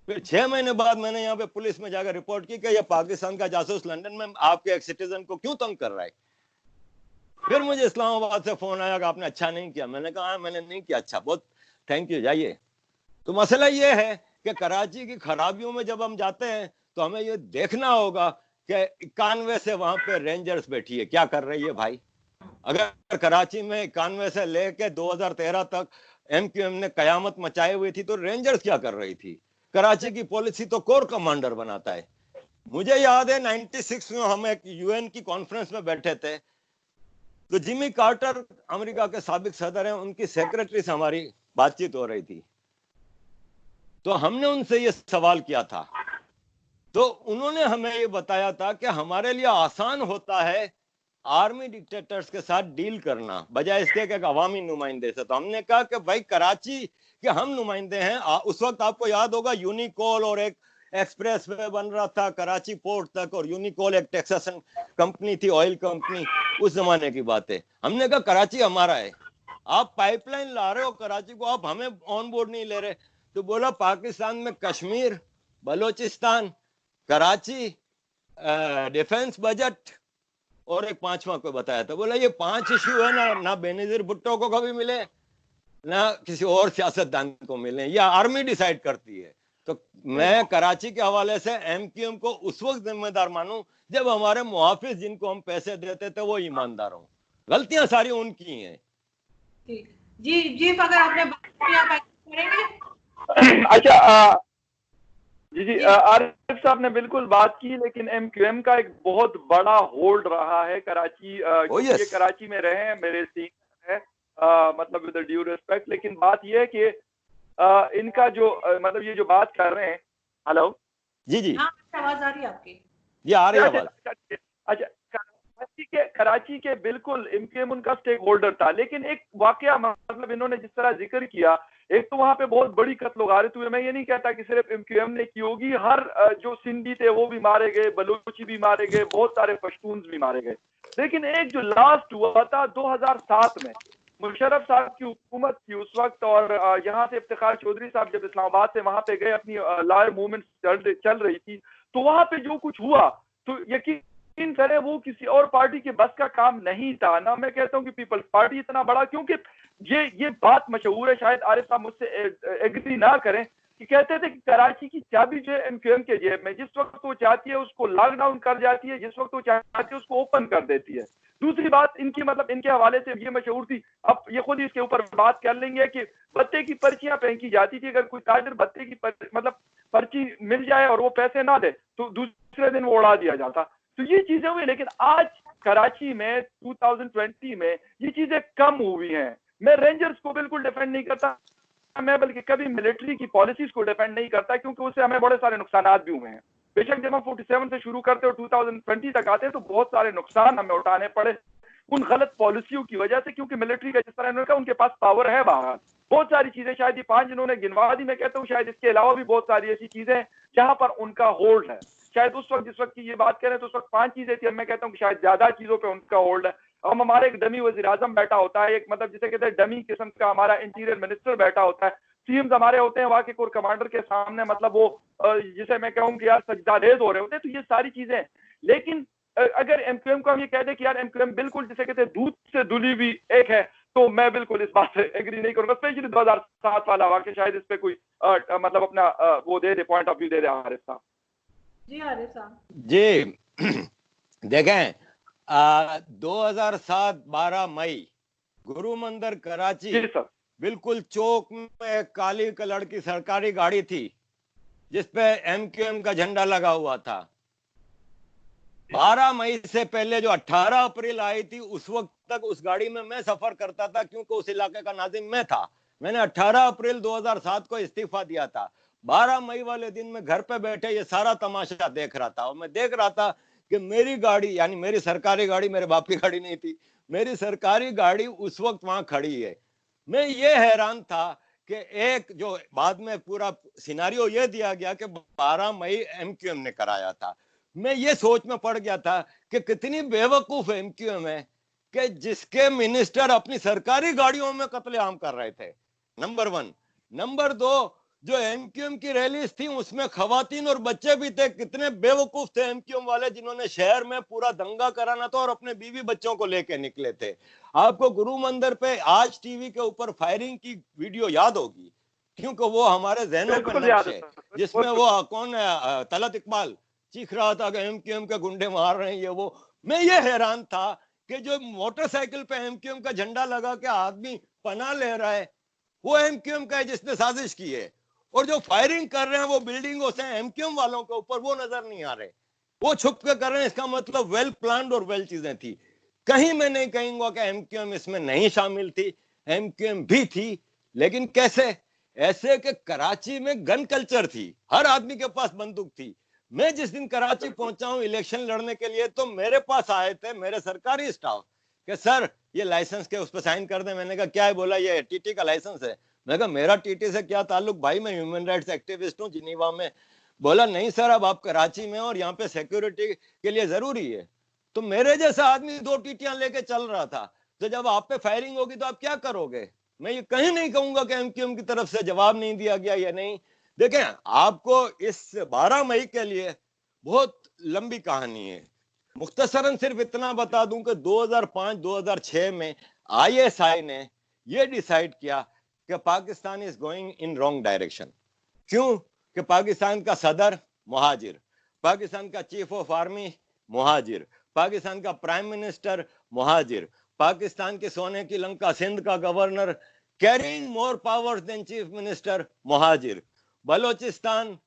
[SPEAKER 2] फिर 6 महीने बाद मैंने यहाँ पे पुलिस में जाकर रिपोर्ट की कि ये पाकिस्तान का जासूस लंदन में आपके एक सिटीजन को क्यों तंग कर रहा है। फिर मुझे इस्लामाबाद से फोन आया कि आपने अच्छा नहीं किया। मैंने कहा मैंने नहीं किया अच्छा, बहुत थैंक यू, जाइए। तो मसला ये है कि कराची की खराबियों में जब हम जाते हैं तो हमें ये देखना होगा कि 91 से वहां पे रेंजर्स बैठी है, क्या कर रही है भाई। अगर कराची में 91 से लेके 2013 तक एमक्यूएम ने कयामत मचाई हुई थी तो रेंजर्स क्या कर रही थी? कराची की पॉलिसी तो कोर कमांडर बनाता है। मुझे याद है 96 में हम एक यूएन की कॉन्फ्रेंस में बैठे थे, तो जिमी कार्टर अमेरिका के साबिक सदर हैं, उनकी सेक्रेटरी से हमारी बातचीत हो रही थी। तो हमने उनसे ये सवाल किया था, तो उन्होंने हमें ये बताया था कि हमारे लिए आसान होता है आर्मी डिक्टेटर्स के साथ डील करना बजाय इसके कि अवामी नुमाइंदे से। तो हमने कहा कि भाई कराची के हम नुमाइंदे हैं। उस वक्त आपको याद होगा यूनिकोल और एक एक्सप्रेस वे बन रहा था कराची पोर्ट तक, और यूनिकोल एक टेक्सासन कंपनी थी, ऑयल कंपनी, उस जमाने की बात है। हमने कहा कराची हमारा है, आप पाइपलाइन ला रहे हो कराची को, आप हमें ऑन बोर्ड नहीं ले रहे। तो बोला पाकिस्तान में कश्मीर, बलोचिस्तान, कराची, डिफेंस बजट और एक पांचवा को बताया था। बोला ये 5 इश्यू है ना बेनजीर भुट्टो को कभी मिले ना किसी और सियासतदान को मिले, या आर्मी डिसाइड करती है। तो मैं कराची के हवाले से MQM को उस वक्त जिम्मेदार मानूं जब हमारे मुहाफिज जिनको हम पैसे देते थे वो ईमानदार हों। गलतियां सारी उनकी हैं।
[SPEAKER 1] जी जी, अगर आपने बात की आप करेंगे।
[SPEAKER 3] अच्छा जी आरिफ साहब ने बिल्कुल बात की, लेकिन MQM का एक बहुत बड़ा होल्ड रहा है कराची, ये कराची में रहे हैं, मेरे सीनियर है, मतलब विद ड्यू रिस्पेक्ट। लेकिन बात ये है कि इनका जो मतलब ये जो बात कर रहे हैं, हेलो
[SPEAKER 2] जी जी
[SPEAKER 1] आवाज आ रही है आपकी?
[SPEAKER 2] ये आ रही है आवाज।
[SPEAKER 3] अच्छा कराची के बिल्कुल MQM उनका स्टेक होल्डर था, लेकिन एक वाकया मतलब इन्होंने जिस तरह जिक्र किया, एक तो वहां पे बहुत बड़ी कत्ल गारत हुई। मैं ये नहीं कहता कि सिर्फ MQM ने की होगी, हर जो सिंधी थे वो भी मारे गए, बलूची भी मारे गए, बहुत सारे पश्तून भी मारे गए। लेकिन एक जो लास्ट हुआ था 2007 में, मुशर्रफ साहब की हुकूमत थी उस वक्त, और यहाँ से इफ्तिखार चौधरी साहब जब इस्लामाबाद से वहां पे गए, अपनी लॉयर मूवमेंट चल रही थी, तो वहां पे जो कुछ हुआ तो यकीन करें वो किसी और पार्टी के बस का काम नहीं था। ना मैं कहता हूँ कि पीपल्स पार्टी इतना बड़ा, क्योंकि ये बात मशहूर है, शायद आरिफ साहब मुझसे एग्री ना करें, कि कहते थे कि कराची की चाबी जो है MQM के जेब में, जिस वक्त वो चाहती है उसको लॉकडाउन कर जाती है, जिस वक्त वो चाहती है उसको ओपन कर देती है। दूसरी बात इनकी मतलब इनके हवाले से ये मशहूर थी, अब ये खुद इसके ऊपर बात कर लेंगे, कि भत्ते की पर्चियां फेंकी जाती थी। अगर कोई ताजर भत्ते की मतलब पर्ची मिल जाए और वो पैसे ना दे तो दूसरे दिन वो उड़ा दिया जाता। तो ये चीजें हुई, लेकिन आज कराची में 2020 में ये चीजें कम हुई हैं। मैं रेंजर्स को बिल्कुल डिफेंड नहीं करता, मैं बल्कि कभी मिलिट्री की पॉलिसीज को डिफेंड नहीं करता, क्योंकि उससे हमें बड़े सारे नुकसान भी हुए हैं। बेशक जब हम 47 से शुरू करते और 2020 तक आते हैं तो बहुत सारे नुकसान हमें उठाने पड़े उन गलत पॉलिसियों की वजह से, क्योंकि मिलिट्री का जिस तरह इन्होंने कहा उनके पास पावर है बाहर, बहुत सारी चीजें, शायद ये 5 जिन्होंने गिनवा दी, मैं कहता हूँ शायद इसके अलावा भी बहुत सारी ऐसी चीजें हैं जहां पर उनका होल्ड है। शायद उस वक्त जिस वक्त की ये बात करें तो उस वक्त 5 चीजें थी, मैं कहता हूँ कि शायद ज्यादा चीजों पर उनका होल्ड है। हम हमारे एक डमी वजीर आजम बैठा होता है, एक मतलब जिसे कहते हैं डमी किस्म का हमारा इंटीरियर मिनिस्टर बैठा होता है, सीएम्स हमारे होते हैं, वहां के कोर कमांडर के सामने मतलब वो जिसे मैं कहूँ कि यार सजदारेज हो रहे होते हैं। तो ये सारी चीजें, लेकिन अगर MQM को हम ये कह दें कि यार MQM बिल्कुल जिसे कहते हैं दूध से धुली हुई एक है, तो मैं बिल्कुल इस बात से एग्री नहीं करूंगा। स्पेशली 2007 वाला वाकया, शायद इस पे कोई मतलब अपना वो दे पॉइंट ऑफ व्यू दे आरिफ साहब।
[SPEAKER 1] जी आरिफ साहब
[SPEAKER 2] जी देखें 2007 12 मई गुरु मंदिर कराची,
[SPEAKER 3] जी सर,
[SPEAKER 2] बिल्कुल चौक में काली कलर की सरकारी गाड़ी थी जिसपे MQM का झंडा लगा हुआ था। 12 मई से पहले जो 18 अप्रैल आई थी उस वक्त तक उस गाड़ी में मैं सफर करता था, क्योंकि उस इलाके का नाजिम मैं था। मैंने 18 अप्रैल 2007 को इस्तीफा दिया था। 12 मई वाले दिन में घर पे बैठे ये सारा तमाशा देख रहा था, और मैं देख रहा था कि मेरी गाड़ी, यानी मेरी सरकारी गाड़ी, मेरे बाप की गाड़ी नहीं थी, मेरी सरकारी गाड़ी उस वक्त वहां खड़ी है। मैं ये हैरान था कि एक जो बाद में पूरा सिनारियो ये दिया गया कि 12 मई MQM ने कराया था। मैं ये सोच में पड़ गया था कि कितनी बेवकूफ MQM है कि जिसके मिनिस्टर अपनी सरकारी गाड़ियों में कत्लेआम कर रहे थे, नंबर 1। नंबर 2, जो MQM की रैलीज थी उसमें खवातीन और बच्चे भी थे। कितने बेवकूफ थे MQM वाले जिन्होंने शहर में पूरा दंगा कराना था और अपने बीवी बच्चों को लेके निकले थे। आपको गुरु मंदिर पे आज टीवी के ऊपर फायरिंग की वीडियो याद होगी, क्योंकि वो हमारे जहनों पे नक्श है, जिसमें वो कौन है, तलत इकबाल चीख रहा था कि MQM के गुंडे मार रहे हैं ये वो। मैं ये हैरान था कि जो मोटरसाइकिल पे MQM का झंडा लगा के आदमी पनाह ले रहा है वो MQM का है जिसने साजिश की है, और जो फायरिंग कर रहे हैं वो बिल्डिंगों से MQM वालों के ऊपर, वो नजर नहीं आ रहे, वो छुप के कर रहे हैं। इसका मतलब वेल प्लान्ड और वेल चीजें थी। कहीं मैं नहीं कहूंगा कि MQM इसमें नहीं शामिल थी, MQM भी थी, लेकिन कैसे? ऐसे कि कराची में गन कल्चर थी, हर आदमी के पास बंदूक थी। मैं जिस दिन कराची पहुंचा हूं इलेक्शन लड़ने के लिए, तो मेरे पास आए थे मेरे सरकारी स्टाफ कि सर ये लाइसेंस के उस पर साइन कर दें। मैंने कहा क्या है? बोला ये TT का लाइसेंस है। मैं कहा मेरा TT से क्या ताल्लुक भाई, मैं ह्यूमन राइट्स एक्टिविस्ट हूँ जिनीवा में। बोला नहीं सर, अब आप कराची में और यहाँ पे सिक्योरिटी के लिए जरूरी है। तो मेरे जैसा आदमी 2 टीटियां लेके चल रहा था, तो जब आप पे फायरिंग होगी तो आप क्या करोगे? मैं ये कहीं नहीं कहूंगा कि MQM की तरफ से जवाब नहीं दिया गया या नहीं। देखें, आपको इस 12 मई के लिए बहुत लंबी कहानी है। मुख्तसरन सिर्फ इतना बता दूं कि 2005-2006 में आईएसआई ने ये डिसाइड किया कि Pakistan is going in wrong direction. क्यों? कि पाकिस्तान का सदर मुहाजिर, पाकिस्तान का चीफ ऑफ आर्मी मुहाजिर, पाकिस्तान का प्राइम मिनिस्टर मुहाजिर, पाकिस्तान के सोने की लंका सिंध का governor carrying more powers than chief minister मुहाजिर, बलोचिस्तान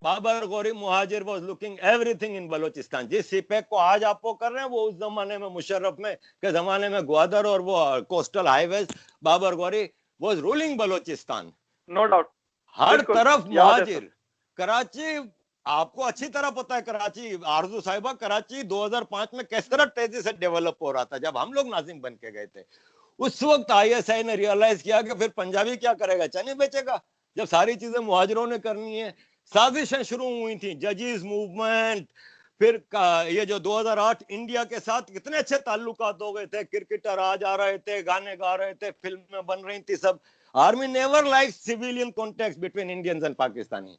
[SPEAKER 2] बाबर गौरी मुहाजिर was looking everything in Balochistan. जिस सीपैक को आज आप वो कर रहे हैं वो उस जमाने में मुशर्रफ में के जमाने में ग्वादर और वो coastal highways Babar Ghauri was ruling Balochistan.
[SPEAKER 3] No doubt,
[SPEAKER 2] हर तरफ मुहाजिर। कराची आपको अच्छी तरह पता है, कराची आरजू साहिबा, कराची 2005 में किस तरह तेजी से डेवलप हो रहा था जब हम लोग नाजिम बन के गए थे। उस वक्त आईएसआई ने रियलाइज किया कि फिर पंजाबी क्या करेगा, चने बेचेगा, जब सारी चीजें मुहाजिरों ने करनी है। साजिशें शुरू हुई थी, जजीज मूवमेंट, फिर ये जो 2008 इंडिया के साथ कितने अच्छे ताल्लुकात हो गए थे, क्रिकेटर आ जा रहे थे, गाने गा रहे थे, फिल्में बन रही थी, सब। Army never like civilian contact between Indians and Pakistani.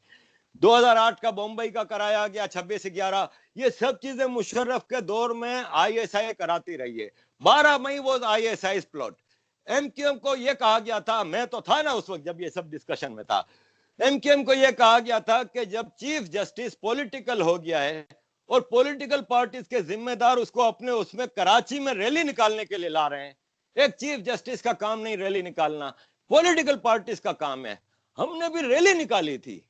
[SPEAKER 2] 2008 का बॉम्बई का कराया गया 26/11, ये सब चीजें मुशर्रफ के दौर में आईएसआई कराती रही है। 12 मई वो आईएसआई प्लॉट। एमक्यूएम को ये कहा गया था, मैं तो था ना उस वक्त जब ये सब डिस्कशन में था, एमक्यूएम को यह कहा गया था कि जब चीफ जस्टिस पॉलिटिकल हो गया है और पॉलिटिकल पार्टीज के जिम्मेदार उसको अपने उसमें कराची में रैली निकालने के लिए ला रहे हैं, एक चीफ जस्टिस का काम नहीं रैली निकालना, पॉलिटिकल पार्टीज का काम है। हमने भी रैली निकाली थी,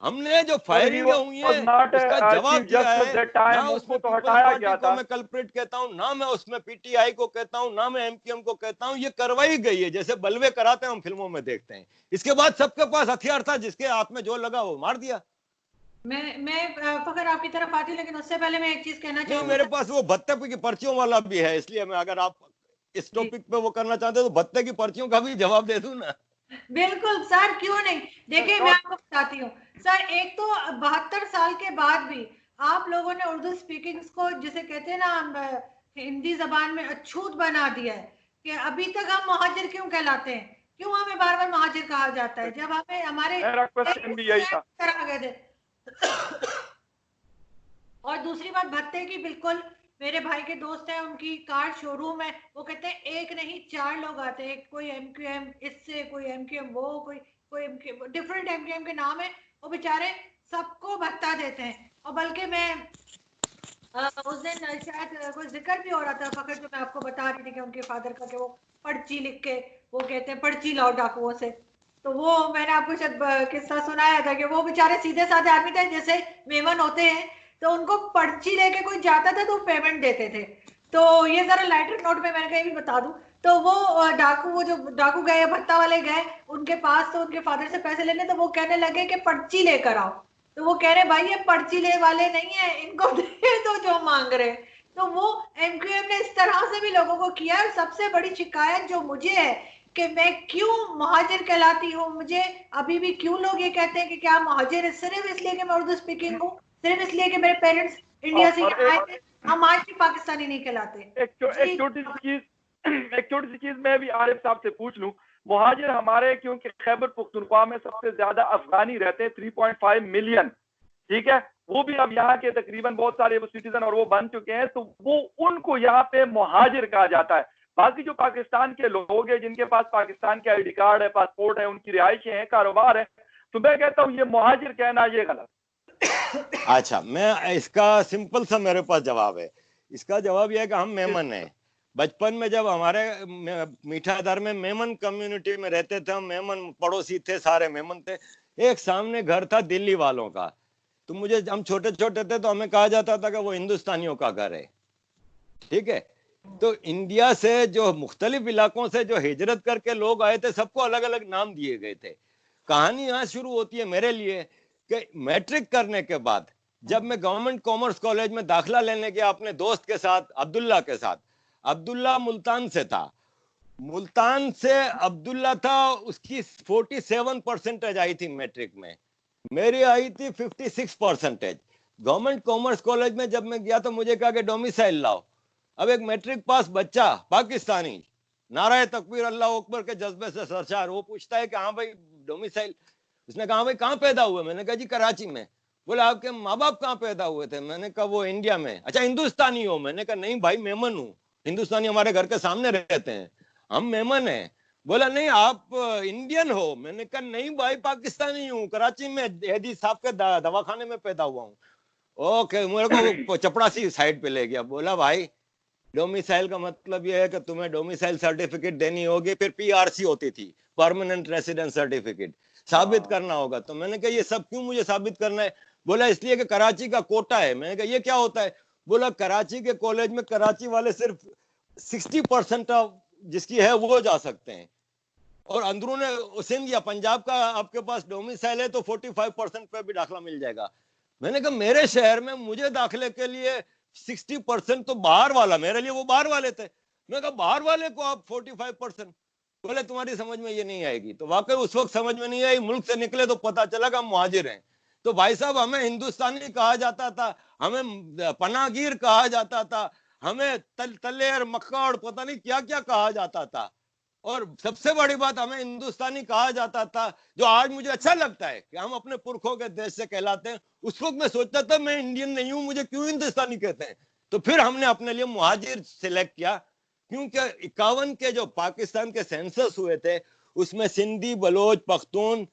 [SPEAKER 2] हमने जो फायरिंग हुई है उसका जवाब दिया है। ना उसमें तो हटाया गया था, मैं कल्प्रिट कहता हूं, ना मैं उसमें पीटीआई को कहता हूं, ना मैं एमक्यूएम को कहता हूं, ये करवाई गई है जैसे बलवे कराते हैं हम फिल्मों में देखते हैं। इसके बाद सबके पास हथियार था, जिसके हाथ में जो लगा वो मार दिया।
[SPEAKER 1] मैं फखर आपकी तरफ आती, लेकिन उससे पहले मैं एक चीज कहना चाहूंगी।
[SPEAKER 2] मेरे पास वो भत्ते की पर्चियों वाला भी है, इसलिए मैं, अगर आप इस टॉपिक पे वो करना चाहते हो तो भत्ते की पर्चियों का भी जवाब दे दूं ना।
[SPEAKER 1] बिल्कुल सर, क्यों नहीं। देखिए मैं आपको बताती हूँ सर, एक तो 72 साल के बाद भी आप लोगों ने उर्दू स्पीकिंग्स को, जिसे कहते हैं ना हिंदी जबान में, अछूत बना दिया है कि अभी तक हम मुहाजिर क्यों कहलाते हैं, क्यों हमें बार बार मुहाजिर कहा जाता है, जब हमें हमारे करा गए थे। और दूसरी बात भत्ते की, बिल्कुल मेरे भाई के दोस्त हैं, उनकी कार शोरूम है, वो कहते हैं एक नहीं 4 लोग आते हैं, कोई एमक्यूएम इससे, कोई एमक्यूएम वो, कोई एमक्यूएम, डिफरेंट एमक्यूएम के नाम है, वो बेचारे सबको भत्ता देते हैं। और बल्कि मैं उस दिन शायद कोई जिक्र भी हो रहा था फकर, जो मैं आपको बता रही थी कि उनके फादर का, कि वो पर्ची लिख के वो कहते हैं पर्ची लाओ डाकुओं से, तो वो मैंने आपको शायद किस्सा सुनाया था कि वो बेचारे सीधे साधे आदमी थे, जैसे मेमन होते हैं, तो उनको पर्ची लेके कोई जाता था तो पेमेंट देते थे। तो ये जरा लाइटर नोट में मैंने कहीं भी बता दूं, तो वो डाकू, वो जो डाकू गए, भत्ता वाले गए उनके पास, तो उनके फादर से पैसे लेने, तो वो कहने लगे कि पर्ची लेकर आओ, तो वो कह रहे भाई ये पर्ची ले वाले नहीं है, इनको दे दो जो मांग रहे। तो वो एमक्यूएम ने इस तरह से भी लोगों को किया है। सबसे बड़ी शिकायत जो मुझे है कि मैं क्यों मुहाजिर कहलाती हूँ, मुझे अभी भी क्यों लोग ये कहते हैं कि क्या मुहाजिर है, सिर्फ इसलिए कि मैं उर्दू स्पीकिंग हूँ, सिर्फ इसलिए कि मेरे पेरेंट्स इंडिया से आए थे, हम आज भी पाकिस्तानी नहीं कहलाते।
[SPEAKER 3] एक छोटी सी चीज मैं भी आरिफ साहब से पूछ लूं, मुहाजिर हमारे, क्योंकि खैबर पुख्तनख्वा में सबसे ज्यादा अफगानी रहते हैं, 3.5 मिलियन, ठीक है, वो भी अब यहाँ के तकरीबन बहुत सारे सिटीजन और वो बन चुके हैं, तो वो उनको यहाँ पे मुहाजिर कहा जाता है। बाकी जो पाकिस्तान के लोग हैं जिनके पास पाकिस्तान के आईडी कार्ड है, पासपोर्ट है, उनकी रिहाइशें हैं, कारोबार है, तो मैं कहता हूँ ये मुहाजिर कहना ये गलत।
[SPEAKER 2] अच्छा, मैं इसका सिंपल सा मेरे पास जवाब है। इसका जवाब यह है कि हम मेमन हैं। बचपन में जब हमारे मीठादर में मेमन कम्युनिटी में रहते थे, हम मेमन पड़ोसी थे, सारे मेमन थे। एक सामने घर था दिल्ली वालों का, तो मुझे, हम छोटे छोटे थे तो हमें कहा जाता था कि वो हिंदुस्तानियों का घर है, ठीक है। तो इंडिया से जो मुख्तलिफ इलाकों से जो हिजरत करके लोग आए थे, सबको अलग अलग नाम दिए गए थे। कहानी यहाँ शुरू होती है मेरे लिए कि मैट्रिक करने के बाद जब मैं गवर्नमेंट कॉमर्स कॉलेज में दाखिला लेने गया अपने दोस्त के साथ, अब्दुल्ला के साथ। अब्दुल्ला मुल्तान से था, मुल्तान से अब्दुल्ला था, उसकी 47% आई थी मैट्रिक में, मेरी आई थी 56%। गवर्नमेंट कॉमर्स कॉलेज में जब मैं गया तो मुझे कहा कि डोमिसाइल लाओ। अब एक मैट्रिक पास बच्चा पाकिस्तानी, नाराए तकबीर अल्लाह अकबर के जज्बे से सरशार, वो पूछता है कि हाँ भाई डोमिसाइल, उसने कहा भाई कहाँ पैदा हुए, मैंने कहा जी कराची में। बोला आपके माँ बाप कहाँ पैदा हुए थे? मैंने कहा वो इंडिया में। अच्छा हिंदुस्तानी हो? मैंने कहा नहीं भाई मेमन हूँ, हिंदुस्तानी हमारे घर के सामने रहते हैं, हम मेमन हैं। बोला नहीं आप इंडियन हो? मैंने कहा नहीं भाई पाकिस्तानी हूँ, कराची में हैदी साहब के दवाखाने में पैदा हुआ हूँ। ओके, मेरे को चपड़ासी साइड पे ले गया। बोला भाई डोमिसाइल का मतलब यह है कि तुम्हें डोमिसाइल सर्टिफिकेट देनी होगी, फिर पीआरसी होती थी, परमानेंट रेसिडेंस सर्टिफिकेट, साबित करना होगा। तो मैंने कहा ये सब क्यों मुझे साबित करना है? बोला इसलिए कि कराची का कोटा है। मैंने कहा ये क्या होता है? बोला कराची के कॉलेज में कराची वाले सिर्फ 60% ऑफ जिसकी है वो जा सकते हैं, और अंदरून सिंध या पंजाब का आपके पास डोमिसाइल है तो 45% पे भी दाखिला मिल जाएगा। मैंने कहा मेरे शहर में मुझे दाखिले के लिए 60% तो बाहर वाला, मेरे लिए वो बाहर वाले थे। मैं कहा बाहर वाले को आप 45%? बोले तुम्हारी समझ में ये नहीं आएगी। तो वाकई उस वक्त समझ में नहीं आई, मुल्क से निकले तो पता चला कि हम मुहाजिर हैं। तो भाई साहब हमें हिंदुस्तानी कहा जाता था, हमें पनागीर कहा जाता था, हमें तलेर मक्कड़ पता नहीं क्या क्या कहा जाता था, और सबसे बड़ी बात हमें हिंदुस्तानी कहा जाता था, जो आज मुझे अच्छा लगता है कि हम अपने पुरखों के देश से कहलाते हैं। उस वक्त मैं सोचता था मैं इंडियन नहीं हूं, मुझे क्यों हिंदुस्तानी कहते हैं। तो फिर हमने अपने लिए मुहाजिर सिलेक्ट किया, क्योंकि 51 के जो पाकिस्तान के सेंसस हुए थे उसमें सिंधी, बलोच, पख्तून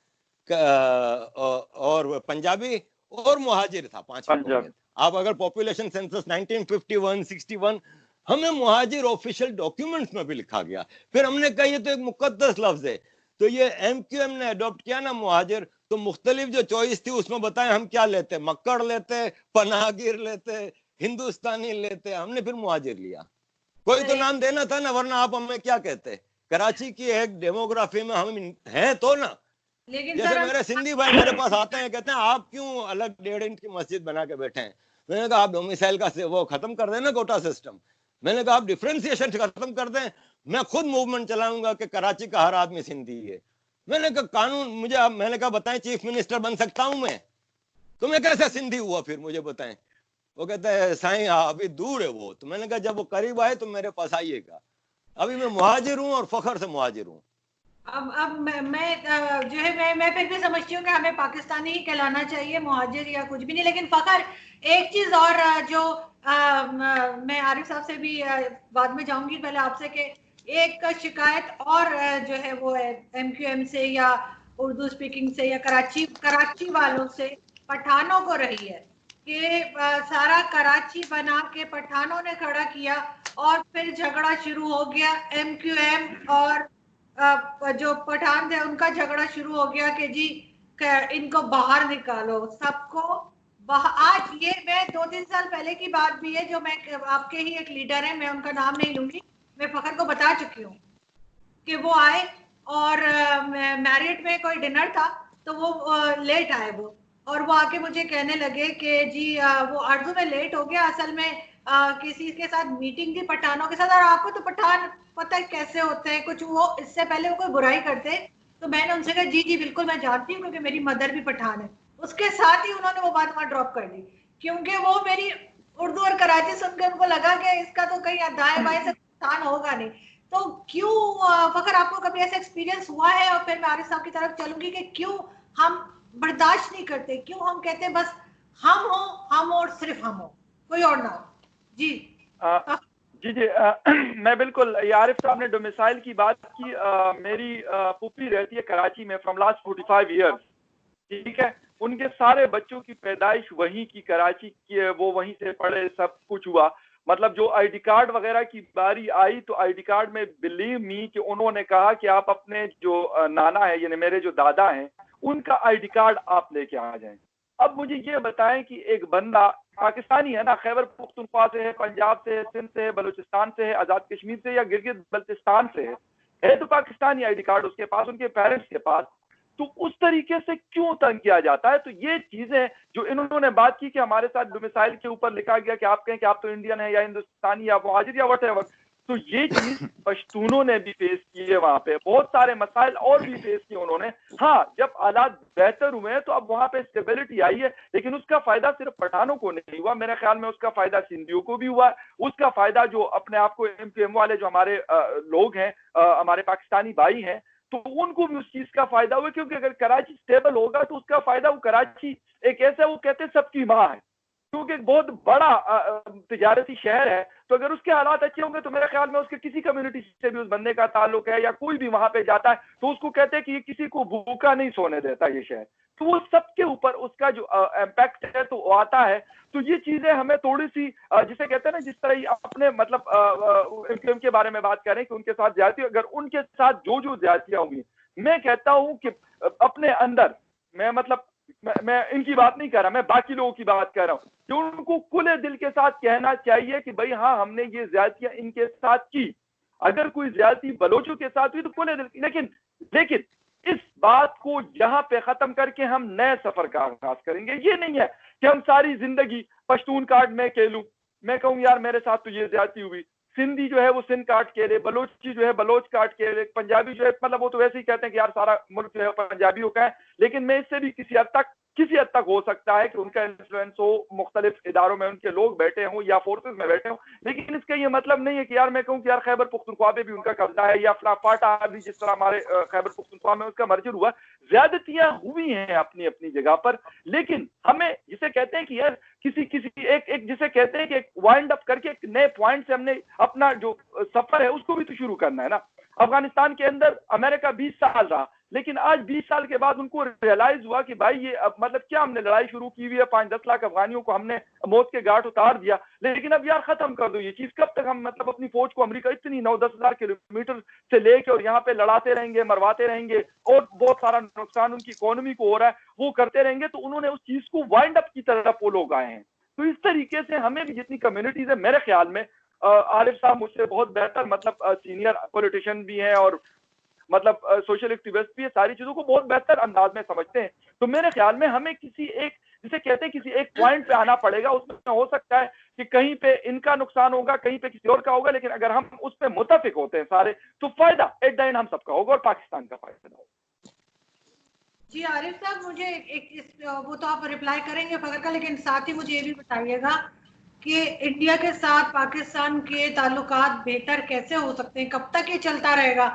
[SPEAKER 2] और पंजाबी और मुहाजिर था, 5
[SPEAKER 3] पंजाब।
[SPEAKER 2] आप अगर पॉपुलेशन सेंसस 1951 61, हमें मुहाजिर ऑफिशियल डॉक्यूमेंट्स में भी लिखा गया। फिर हमने कहा ये तो एक मुकद्दस लफ्ज है, तो ये एमक्यूएम ने अडॉप्ट किया ना मुहाजिर, तो मुख्तलिफ जो चॉइस थी उसमें बताएं हम क्या लेते, मक्कड़ लेते, पनागिर लेते, हिंदुस्तानी लेते, हमने फिर मुहाजिर लिया। कोई तो नाम देना था ना, वरना आप हमें क्या कहते? कराची की एक डेमोग्राफी में हम हैं तो ना।
[SPEAKER 1] लेकिन
[SPEAKER 2] जैसे
[SPEAKER 1] सर
[SPEAKER 2] मेरे सिंधी भाई मेरे पास आते हैं, कहते हैं आप क्यों अलग 1.5 इंच की मस्जिद बना के बैठे हैं? मैंने कहा आप डोमिसाइल का वो खत्म कर देना कोटा सिस्टम। मैंने कहा आप डिफरेंशिएशन खत्म कर दें, मैं खुद मूवमेंट चलाऊंगा कि कराची का हर आदमी सिंधी है। मैंने कहा कानून मुझे आप, मैंने कहा बताएं चीफ मिनिस्टर बन सकता हूं मैं? तो मैं कैसे सिंधी हुआ फिर मुझे बताएं? वो कहता है साईं अभी दूर है वो। तो मैंने कहा जब वो करीब आए तो मेरे पास आइएगा। अभी मैं मुहाजिर हूं और फखर से मुहाजिर हूं।
[SPEAKER 1] अब मैं जो है मैं फिर भी समझती हूँ कि हमें पाकिस्तानी ही कहलाना चाहिए, मुहाजिर या कुछ भी नहीं। लेकिन फखर एक चीज और जो मैं आरिफ साहब से भी बाद में जाऊंगी, पहले आपसे कि एक शिकायत और जो है वो एमक्यूएम से या उर्दू स्पीकिंग से या कराची वालों से पठानों को रही है कि सारा कराची बना के पठानों ने खड़ा किया और फिर झगड़ा शुरू हो गया। एमक्यूएम और जो पठान थे उनका झगड़ा शुरू हो गया कि जी इनको बाहर निकालो सबको। आज ये मैं 2-3 साल पहले की बात भी है, जो मैं आपके ही एक लीडर है, मैं उनका नाम नहीं लूंगी, मैं फखर को बता चुकी हूँ कि वो आए और मैरिट में कोई डिनर था तो वो लेट आए वो, और वो आके मुझे कहने लगे कि जी वो अर्जू में लेट हो गया, असल में किसी के साथ मीटिंग थी पठानों के साथ, और आपको तो पठान पता है कैसे होते हैं, कुछ वो इससे पहले वो कोई बुराई करते। तो मैंने उनसे कहा जी जी बिल्कुल मैं जानती हूँ क्योंकि मेरी मदर भी पठान है। उसके साथ ही उन्होंने वो बात वहां ड्रॉप कर दी, क्योंकि वो मेरी उर्दू और कराची सुनकर उनको लगा कि इसका तो कहीं दाएं बाएं से पठान होगा नहीं। तो क्यों फखर आपको कभी ऐसा एक्सपीरियंस हुआ है? और फिर मैं आरिफ साहब की तरफ चलूंगी कि क्यों हम बर्दाश्त नहीं करते, क्यों हम कहते हैं बस हम और सिर्फ हम हो, कोई और ना हो? जी
[SPEAKER 3] जी जी मैं बिल्कुल, ये आरिफ साहब ने डोमिसाइल की बात की। मेरी पुप्पी रहती है कराची में फ्रॉम लास्ट 45 ईयर्स, ठीक है। उनके सारे बच्चों की पैदाइश वहीं की, कराची की, वो वहीं से पढ़े, सब कुछ हुआ। मतलब जो आईडी कार्ड वगैरह की बारी आई तो आईडी कार्ड में बिलीव मी कि उन्होंने कहा कि आप अपने जो नाना है यानी मेरे जो दादा हैं उनका आईडी कार्ड आप लेके आ जाएं। अब मुझे ये बताएं कि एक बंदा पाकिस्तानी है ना, खैबर पुख्तनख्वा से है, पंजाब से है, सिंध से है, बलूचिस्तान से है, आजाद कश्मीर से या गिलगित बल्तिस्तान से है तो पाकिस्तानी आईडी कार्ड उसके पास, उनके पेरेंट्स के पास, तो उस तरीके से क्यों तंग किया जाता है? तो ये चीजें जो इन्होंने बात की कि हमारे साथ डोमिसाइल के ऊपर लिखा गया कि आप कहें कि आप तो इंडियन है या हिंदुस्तानी या मुहाजिर या व्हाटएवर, तो ये चीज पश्तूनों ने भी फेस की है, वहां पे बहुत सारे मसाइल और भी फेस किए उन्होंने। हाँ, जब हालात बेहतर हुए हैं तो अब वहां पे स्टेबिलिटी आई है, लेकिन उसका फायदा सिर्फ पठानों को नहीं हुआ, मेरे ख्याल में उसका फायदा सिंधियों को भी हुआ। उसका फायदा जो अपने आप को एमक्यूएम वाले जो हमारे लोग हैं, हमारे पाकिस्तानी भाई हैं, तो उनको भी उस चीज का फायदा हुआ, क्योंकि अगर कराची स्टेबल होगा तो उसका फायदा वो कराची एक ऐसा वो कहते हैं सबकी माँ है, क्योंकि एक बहुत बड़ा तिजारती शहर है, तो अगर उसके हालात अच्छे होंगे तो मेरे ख्याल में उसके किसी कम्युनिटी से भी उस बंदे का ताल्लुक है या कोई भी वहां पे जाता है तो उसको कहते हैं कि ये किसी को भूखा नहीं सोने देता ये शहर, तो वो सबके ऊपर उसका जो इम्पैक्ट है तो वो आता है। तो ये चीजें हमें थोड़ी सी जिसे कहते हैं ना, जिस तरह अपने मतलब इनके के बारे में बात करें कि उनके साथ ज्यादती, अगर उनके साथ जो जो ज्यादतियां हुई, मैं कहता हूं कि अपने अंदर, मैं मतलब मैं इनकी बात नहीं कर रहा, मैं बाकी लोगों की बात कर रहा हूं कि उनको खुले दिल के साथ कहना चाहिए कि भाई हाँ हमने ये ज्यादतियां इनके साथ की। अगर कोई ज्यादती बलोचों के साथ हुई तो खुले दिल, लेकिन इस बात को यहाँ पे खत्म करके हम नए सफर का आगाज करेंगे। ये नहीं है कि हम सारी जिंदगी पश्तून कार्ड में खेलूं, मैं कहूँ यार मेरे साथ तो ये ज्यादती हुई, सिंधी जो है वो सिंध काट के ले, बलोची जो है बलोच काट के ले, पंजाबी जो है मतलब वो तो वैसे ही कहते हैं कि यार सारा मुल्क जो है पंजाबियों का है, लेकिन मैं इससे भी किसी हद तक हो सकता है कि उनका इन्फ्लुएंस हो, मुख्तलिफ इदारों में उनके लोग बैठे हों या फोर्सेस में बैठे हों, लेकिन इसका ये मतलब नहीं है कि यार मैं कहूँ कि यार खैबर पुख्तनख्वा पे भी उनका कब्जा है या फाटा भी जिस तरह हमारे खैबर पुख्तनख्वा में उसका मर्जर हुआ। ज्यादतियां हुई हैं अपनी अपनी जगह पर, लेकिन हमें जिसे कहते हैं कि यार किसी एक जिसे कहते हैं कि एक वाइंड अप करके एक नए पॉइंट से हमने अपना जो सफर है उसको भी तो शुरू करना है ना। अफगानिस्तान के अंदर अमेरिका 20 साल रहा, लेकिन आज 20 साल के बाद उनको रियलाइज हुआ कि भाई ये अब मतलब क्या हमने लड़ाई शुरू की हुई है, 5-10 लाख अफगानियों को हमने मौत के घाट उतार दिया, लेकिन अब यार खत्म कर दो ये चीज। कब तक हम मतलब अपनी फौज को अमेरिका इतनी 9-10 हजार किलोमीटर से लेके और यहाँ पे लड़ाते रहेंगे, मरवाते रहेंगे और बहुत सारा नुकसान उनकी इकोनॉमी को हो रहा है, वो करते रहेंगे। तो उन्होंने उस चीज को वाइंड अप की तरफ वो लोग आए हैं। तो इस तरीके से हमें भी जितनी कम्युनिटीज है, मेरे ख्याल में आरिफ साहब मुझसे बहुत बेहतर मतलब सीनियर पॉलिटिशियन भी हैं और मतलब सोशल एक्टिविस्ट भी है, सारी चीजों को बहुत बेहतर अंदाज में समझते हैं। तो मेरे ख्याल में हमें किसी एक जिसे कहते हैं किसी एक पॉइंट पे आना पड़ेगा। उसमें हो सकता है कि कहीं पे इनका नुकसान होगा, कहीं पे किसी और का होगा, लेकिन अगर हम उस पे मुत्तफिक होते हैं सारे तो फायदा एट द एंड हम सबका होगा और पाकिस्तान का फायदा होगा।
[SPEAKER 1] जी आरिफ साहब, मुझे वो तो आप रिप्लाई करेंगे फखर का, लेकिन साथ ही मुझे ये भी बताइएगा कि इंडिया के साथ पाकिस्तान के ताल्लुकात बेहतर कैसे हो सकते हैं, कब तक ये चलता रहेगा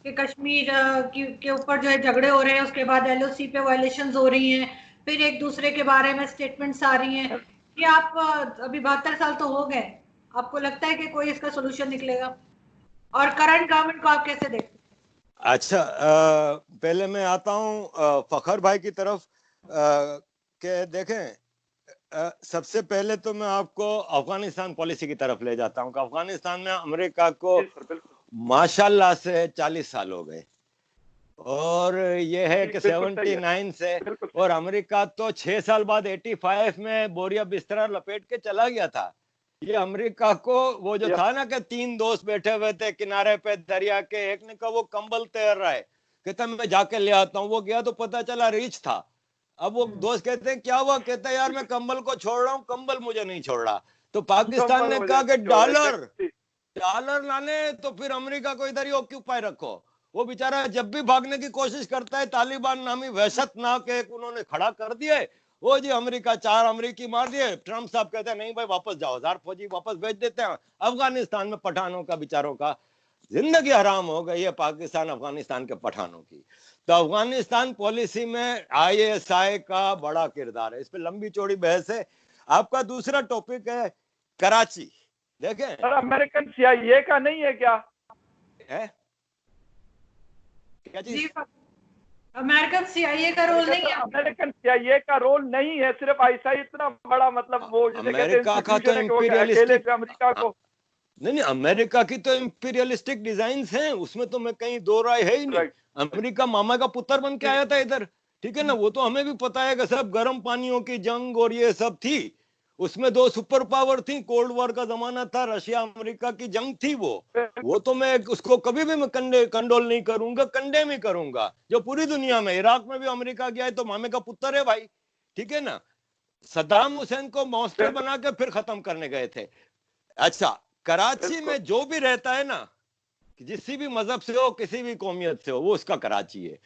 [SPEAKER 1] कि कश्मीर के ऊपर जो है झगड़े हो रहे हैं, उसके बाद LOC पे वायलेशंस हो रही हैं, फिर एक दूसरे के बारे में स्टेटमेंट्स आ रही हैं कि आप अभी 72 साल तो हो गए, आपको लगता है कि कोई इसका सोल्यूशन निकलेगा? और करंट गवर्नमेंट को आप कैसे देखते हैं?
[SPEAKER 2] अच्छा, पहले मैं आता हूँ फखर भाई की तरफ के देखें। सबसे पहले तो मैं आपको अफगानिस्तान पॉलिसी की तरफ ले जाता हूँ कि अफगानिस्तान में अमेरिका को माशाल्लाह से 40 साल हो गए और ये है कि 79 से, और अमेरिका तो 6 साल बाद 85 में बोरिया बिस्तरा लपेट के चला गया था। ये अमेरिका को वो जो था ना कि 3 दोस्त बैठे हुए थे किनारे पे दरिया के, एक ने कहा वो कंबल तैर रहा है, कहता मैं जाके ले आता हूँ, वो गया तो पता चला रीछ था। अब वो दोस्त कहते हैं क्या हुआ, कहता है यार मैं कंबल को छोड़ रहा हूँ, कंबल मुझे नहीं छोड़ रहा। तो पाकिस्तान ने कहा कि डॉलर लाने तो फिर अमेरिका को इधर ही ऑक्यूपाई रखो। वो बेचारा जब भी भागने की कोशिश करता है, तालिबान नामी वहशतनाक एक उन्होंने खड़ा कर दिया है, वो जी अमेरिका 4 अमेरिकी मार दिए। ट्रम्प साहब कहते हैं नहीं भाई वापस जाओ, 1000 फौजी वापस भेज देते हैं। अफगानिस्तान में पठानों का बेचारों का जिंदगी हराम हो गई है, पाकिस्तान अफगानिस्तान के पठानों की। तो अफगानिस्तान पॉलिसी में ISI का बड़ा किरदार है, इस पे लंबी चौड़ी बहस है। आपका दूसरा टॉपिक है कराची। देखें
[SPEAKER 3] सर अमेरिकन CIA का नहीं है क्या?
[SPEAKER 2] है क्या चीज?
[SPEAKER 1] अमेरिकन CIA का रोल नहीं है।
[SPEAKER 3] अमेरिकन CIA का रोल नहीं है, सिर्फ ISI इतना बड़ा मतलब वो
[SPEAKER 2] अमेरिका का तो इंपीरियलिस्टिक,
[SPEAKER 3] अमेरिका को
[SPEAKER 2] नहीं अमेरिका की तो इंपीरियलिस्टिक डिजाइन्स हैं, उसमें तो मैं कहीं दो राय है ही नहीं। अमेरिका मामा का पुत्र बन के आया था इधर, ठीक है ना, वो तो हमें भी पता है कि सब गर्म पानियों की जंग और ये सब थी, उसमें 2 सुपर पावर थी, कोल्ड वॉर का जमाना था, रशिया अमेरिका की जंग थी। वो तो मैं उसको कभी भी मैं कंडोल नहीं करूंगा, कंडेम ही करूंगा। जो पूरी दुनिया में, इराक में भी अमेरिका गया है तो मामे का पुत्र है भाई, ठीक है ना। सद्दाम हुसैन को मॉन्स्टर बना के फिर खत्म करने गए थे। अच्छा, कराची में जो भी रहता है ना, किसी भी मजहब से हो, किसी भी कौमियत से हो, वो उसका कराची है,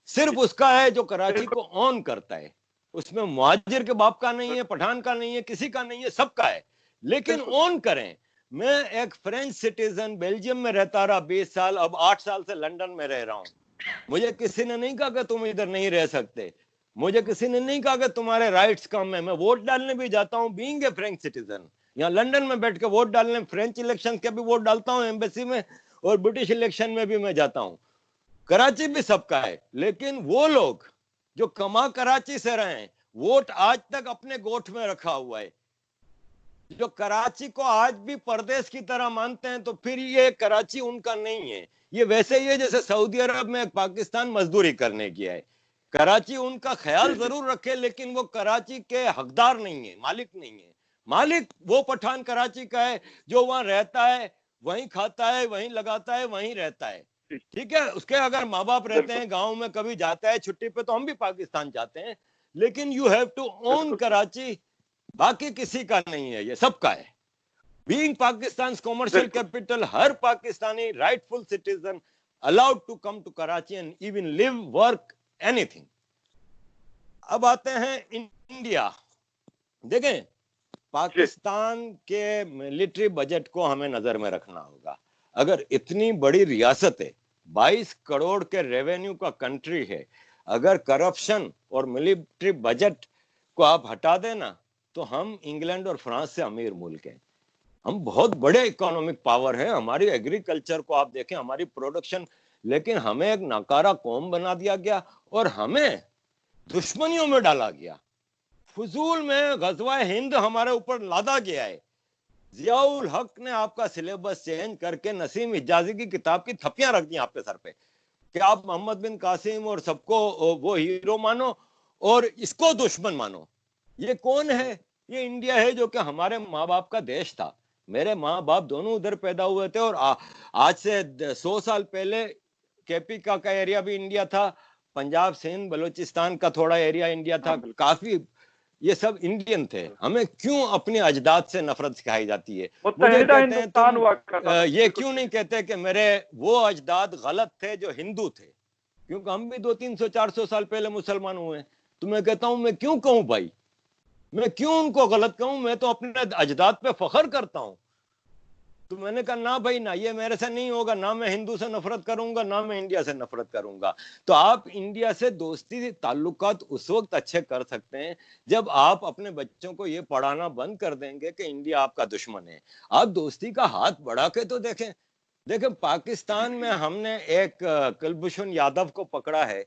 [SPEAKER 2] सिर्फ उसका है जो कराची को ऑन करता है। उसमें मुहाजिर के बाप का नहीं है, पठान का नहीं है, किसी का नहीं है, सबका है, लेकिन ऑन करें। मैं एक फ्रेंच सिटीजन बेल्जियम में रहता रहा 20 साल, अब 8 साल से लंदन में रह रहा हूं। मुझे किसी ने नहीं कहा कि तुम इधर नहीं रह सकते। मुझे किसी ने नहीं कहा कि तुम्हारे राइट्स कम है। मैं वोट डालने भी जाता हूँ, बीइंग ए फ्रेंच सिटीजन। यहाँ लंदन में बैठ के वोट डालने, फ्रेंच इलेक्शन के भी वोट डालता हूँ एम्बेसी में, और ब्रिटिश इलेक्शन में भी मैं जाता हूँ। कराची भी सबका है, लेकिन वो लोग जो कमा कराची से रहे हैं, वोट आज तक अपने गोठ में रखा हुआ है, जो कराची को आज भी परदेश की तरह मानते हैं, तो फिर ये कराची उनका नहीं है। ये वैसे ही है जैसे सऊदी अरब में पाकिस्तान मजदूरी करने की है। कराची उनका ख्याल जरूर रखे, लेकिन वो कराची के हकदार नहीं है, मालिक नहीं है। मालिक वो पठान कराची का है जो वहां रहता है, वहीं खाता है, वहीं लगाता है, वहीं रहता है। ठीक है, उसके अगर माँ बाप रहते हैं गांव में, कभी जाता है छुट्टी पे, तो हम भी पाकिस्तान जाते हैं, लेकिन you have to own Karachi. बाकी किसी का नहीं है, ये सबका है। बीइंग पाकिस्तान कॉमर्शियल कैपिटल, हर Pakistani rightful citizen allowed to come to Karachi and even live, work, anything. अब आते हैं इंडिया। देखें, पाकिस्तान के मिलिट्री बजट को हमें नजर में रखना होगा। अगर इतनी बड़ी रियासत है, 22 करोड़ के रेवेन्यू का कंट्री है, अगर करप्शन और मिलिट्री बजट को आप हटा देना, तो हम इंग्लैंड और फ्रांस से अमीर मुल्क हैं। हम बहुत बड़े इकोनॉमिक पावर है, हमारी एग्रीकल्चर को आप देखें, हमारी प्रोडक्शन, लेकिन हमें एक नाकारा कौम बना दिया गया और हमें दुश्मनियों में डाला गया। फजूल में गजवा हिंद हमारे ऊपर लादा गया है। जियाउल हक ने आपका सिलेबस चेंज करके नसीम हिजाजी की किताब की थप्पियां रख दी आपके सर पे कि आप मोहम्मद बिन कासिम और सबको वो हीरो मानो और इसको दुश्मन मानो। ये कौन है? ये इंडिया है, जो कि हमारे माँ बाप का देश था। मेरे माँ बाप दोनों उधर पैदा हुए थे, और आज से 100 साल पहले केपी का एरिया भी इंडिया था, पंजाब सिंध बलूचिस्तान का थोड़ा एरिया इंडिया था, काफी ये सब इंडियन थे। हमें क्यों अपने अजदाद से नफरत सिखाई जाती है? मुझे कहते हैं तुम ये क्यों नहीं कहते कि मेरे वो अजदाद गलत थे जो हिंदू थे, क्योंकि हम भी 200-300-400 साल पहले मुसलमान हुए। तो मैं कहता हूं, मैं क्यों कहूं भाई, मैं क्यों उनको गलत कहूं? मैं तो अपने अजदाद पे फख्र करता हूं। तो मैंने कहा ना भाई ना, ये मेरे से नहीं होगा, ना मैं हिंदू से नफरत करूंगा, ना मैं इंडिया से नफरत करूंगा। तो आप इंडिया से दोस्ती ताल्लुकात उस वक्त अच्छे कर सकते हैं जब आप अपने बच्चों को ये पढ़ाना बंद कर देंगे कि इंडिया आपका दुश्मन है। आप दोस्ती का हाथ बढ़ा के तो देखें। देखें, पाकिस्तान में हमने एक कुलभूषण यादव को पकड़ा है,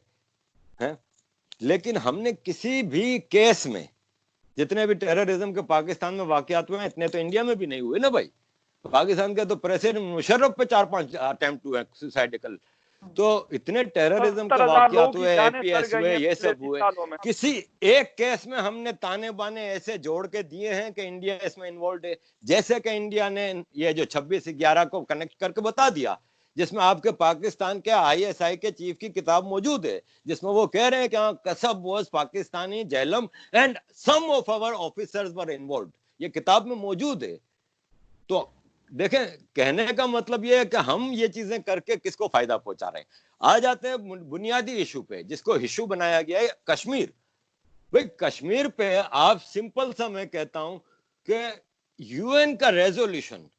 [SPEAKER 2] लेकिन हमने किसी भी केस में, जितने भी टेररिज्म के पाकिस्तान में वाकयात हुए हैं, इतने तो इंडिया में भी नहीं हुए ना भाई। पाकिस्तान के तो प्रेसिडेंट मुशर्रफ पे 4-5 अटेम्प्ट हुए सुसाइडिकल। तो इतने टेररिज्म के वाकयात हुए, एपीएस हुए, ये सब हुए, किसी एक केस में हमने ताने बाने ऐसे जोड़ के दिए हैं कि इंडिया इसमें इन्वॉल्व है। जैसे कि इंडिया ने ये जो 26/11 को कनेक्ट करके बता दिया, जिसमें आपके पाकिस्तान के ISI के चीफ की किताब मौजूद है, जिसमें वो कह रहे हैं कि Kasab was Pakistani Jhelum and some of our officers were involved. ये किताब में मौजूद है। तो देखें, कहने का मतलब ये है कि हम ये चीजें करके किसको फायदा पहुंचा रहे हैं। आ जाते हैं बुनियादी इशू पे, जिसको इशू बनाया गया है कश्मीर। भाई कश्मीर पे आप सिंपल सा मैं कहता हूं कि UN का रेजोल्यूशन,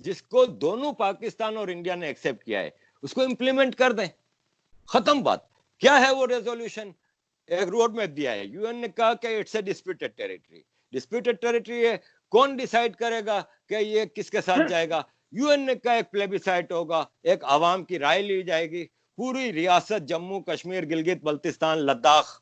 [SPEAKER 2] जिसको दोनों पाकिस्तान और इंडिया ने एक्सेप्ट किया है, उसको इंप्लीमेंट कर दें, खत्म बात। क्या है वो रेजोल्यूशन? एक रोड मैप दिया है। UN ने कहा कि it's a disputed territory. Disputed territory है, कौन डिसाइड करेगा कि ये किसके साथ जाएगा? UN ने कहा एक प्लेबिसाइट होगा, एक आवाम की राय ली जाएगी। पूरी रियासत जम्मू कश्मीर, गिलगित बल्तिस्तान, लद्दाख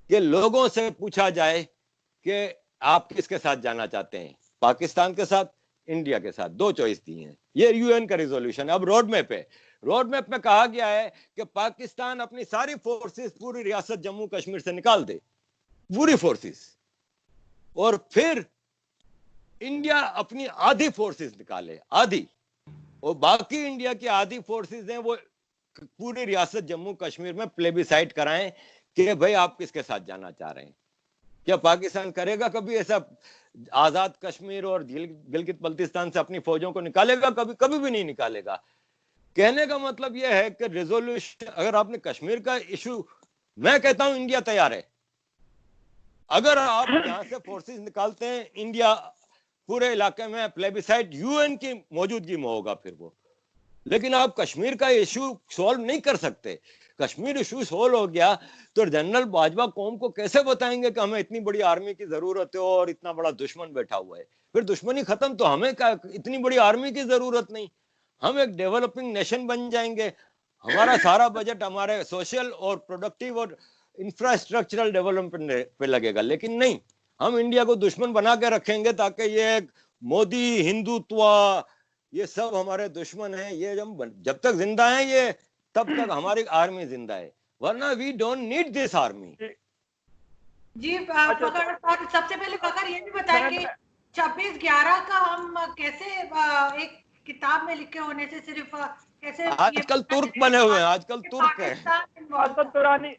[SPEAKER 2] के लोगों से पूछा जाए कि आप किसके साथ जाना चाहते हैं, पाकिस्तान के साथ, इंडिया के साथ। 2 चॉइस दी हैं। ये UN का रिजोल्यूशन है। अब रोड मैप है, रोड मैप में कहा गया है कि पाकिस्तान अपनी सारी फोर्सेस पूरी रियासत जम्मू कश्मीर से निकाल दे, पूरी फोर्सेस, और फिर इंडिया अपनी आधी फोर्सेस निकाले, आधी, और बाकी इंडिया की आधी फोर्सेस हैं वो पूरी रियासत जम्मू कश्मीर में प्लेबिसाइट कराएं कि भाई आप किसके साथ जाना चाह रहे हैं। क्या पाकिस्तान करेगा कभी ऐसा? आजाद कश्मीर और गिलगित बल्तिस्तान से अपनी फौजों को निकालेगा? कभी कभी भी नहीं निकालेगा। कहने का मतलब यह है कि रेजोल्यूशन, अगर आपने कश्मीर का इशू, मैं कहता हूं इंडिया तैयार है। अगर आप यहां से फोर्सेस निकालते हैं, इंडिया पूरे इलाके में प्लेबिसाइट UN की मौजूदगी में होगा। फिर वो लेकिन आप कश्मीर का इशू सॉल्व नहीं कर सकते। कश्मीर इशू सॉल्व हो गया तो जनरल बाजवा कौम को कैसे बताएंगे कि हमें इतनी बड़ी आर्मी की जरूरत है और इतना बड़ा दुश्मन बैठा हुआ है। फिर दुश्मनी खत्म तो हमें क्या इतनी बड़ी आर्मी की जरूरत नहीं, हम एक डेवलपिंग नेशन बन जाएंगे। हमारा सारा बजट हमारे सोशल और प्रोडक्टिव और इंफ्रास्ट्रक्चरल डेवलपमेंट पे लगेगा। लेकिन नहीं, हम इंडिया को दुश्मन बना के रखेंगे ताकि ये मोदी हिंदुत्व ये सब हमारे दुश्मन हैं। ये जब तक जिंदा हैं ये तब तक हमारी आर्मी जिंदा है, वरना we don't need this army.
[SPEAKER 1] जी फखर, और सबसे पहले फखर ये भी बताएं कि 26/11 का हम कैसे एक किताब में लिखे होने से सिर्फ कैसे
[SPEAKER 2] आजकल तुर्क बने हुए हैं, आजकल तुर्क है।
[SPEAKER 3] असद दुरानी,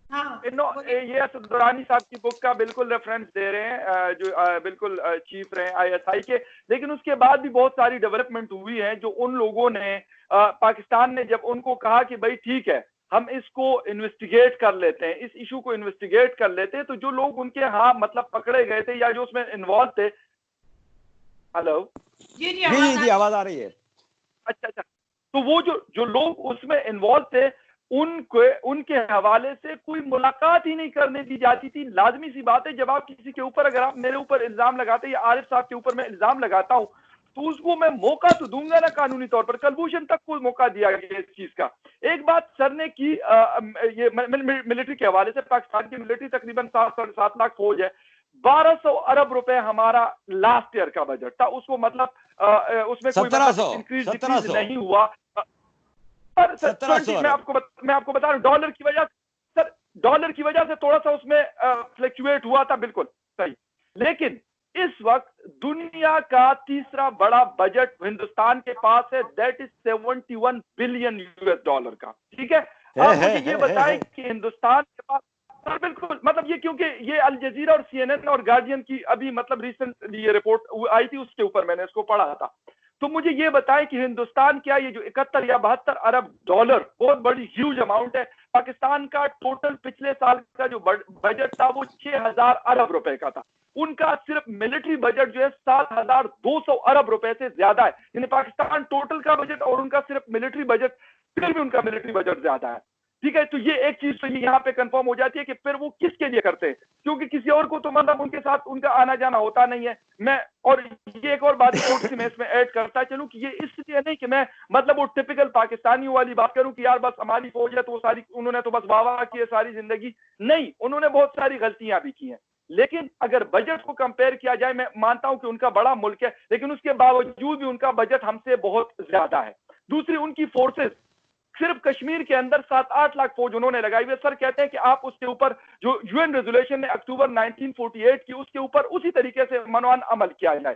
[SPEAKER 1] हाँ,
[SPEAKER 3] ये असद दुरानी साहब की बुक का बिल्कुल रेफरेंस दे रहे हैं, जो बिल्कुल चीफ रहे ISI के। लेकिन उसके बाद भी बहुत सारी डेवलपमेंट हुई है जो उन लोगों ने पाकिस्तान ने जब उनको कहा कि भाई ठीक है हम इसको इन्वेस्टिगेट कर लेते हैं, इस इशू को इन्वेस्टिगेट कर लेते हैं, तो जो लोग उनके मतलब पकड़े गए थे या जो उसमें इन्वॉल्व थे। हेलो
[SPEAKER 1] जी
[SPEAKER 2] जी आवाज आ रही है।
[SPEAKER 3] अच्छा, तो वो जो लोग उसमें इन्वॉल्व थे उनके हवाले से कोई मुलाकात ही नहीं करने दी जाती थी। लाजमी सी बात है, जब आप किसी के ऊपर, अगर आप मेरे ऊपर इल्जाम लगाते या आरिफ साहब के ऊपर मैं इल्जाम लगाता हूं तो उसको मैं मौका तो दूंगा ना कानूनी तौर पर। कलभूषण तक को मौका दिया गया इस चीज का। एक बात सर ने की, ये मिलिट्री के हवाले से, पाकिस्तान की मिलिट्री तकरीबन 7 लाख फौज है, 1200 अरब रुपए हमारा लास्ट ईयर का बजट था। उसको मतलब उसमें कोई इंक्रीज डिक्रीज नहीं हुआ। मैं आपको बता रहा हूं, डॉलर की वजह से थोड़ा सा उसमें फ्लक्चुएट हुआ था, बिल्कुल सही। लेकिन इस वक्त दुनिया का तीसरा बड़ा बजट हिंदुस्तान के पास है, दैट इज 71 बिलियन US$ का। ठीक है, आप मुझे ये बताएं कि हिंदुस्तान के पास, बिल्कुल मतलब ये, क्योंकि ये अल जजीरा और CNN और गार्डियन की अभी मतलब रिसेंटली ये रिपोर्ट आई थी, उसके ऊपर मैंने इसको पढ़ा था। तो मुझे ये बताएं कि हिंदुस्तान क्या ये जो 71 या 72 अरब डॉलर बहुत बड़ी ह्यूज अमाउंट है। पाकिस्तान का टोटल पिछले साल का जो बजट था वो 6000 अरब रुपए का था। उनका सिर्फ मिलिट्री बजट जो है 7200 अरब रुपए से ज्यादा है। यानी पाकिस्तान टोटल का बजट और उनका सिर्फ मिलिट्री बजट, फिर भी उनका मिलिट्री बजट ज्यादा है। ठीक है, तो ये एक चीज तो यहाँ पे कंफर्म हो जाती है कि फिर वो किसके लिए करते हैं, क्योंकि किसी और को तो मतलब उनके साथ उनका आना जाना होता नहीं है। मैं और ये एक और बात छोटी सी मैं इसमें ऐड करता चलूं कि ये इसलिए नहीं कि मैं मतलब वो टिपिकल पाकिस्तानियों वाली बात करूं कि यार बस हमारी फौज है तो वो सारी, उन्होंने तो बस वाह की है सारी जिंदगी। नहीं, उन्होंने बहुत सारी गलतियां भी की हैं। लेकिन अगर बजट को कंपेयर किया जाए, मैं मानता हूं कि उनका बड़ा मुल्क है, लेकिन उसके बावजूद भी उनका बजट हमसे बहुत ज्यादा है। दूसरी, उनकी फोर्सेस सिर्फ कश्मीर के अंदर 7-8 लाख फौज उन्होंने लगाई हुई है। सर कहते हैं कि आप उसके ऊपर जो UN रेजोल्यूशन ने अक्टूबर 1948 की, उसके ऊपर उसी तरीके से मनवान अमल किया जाए,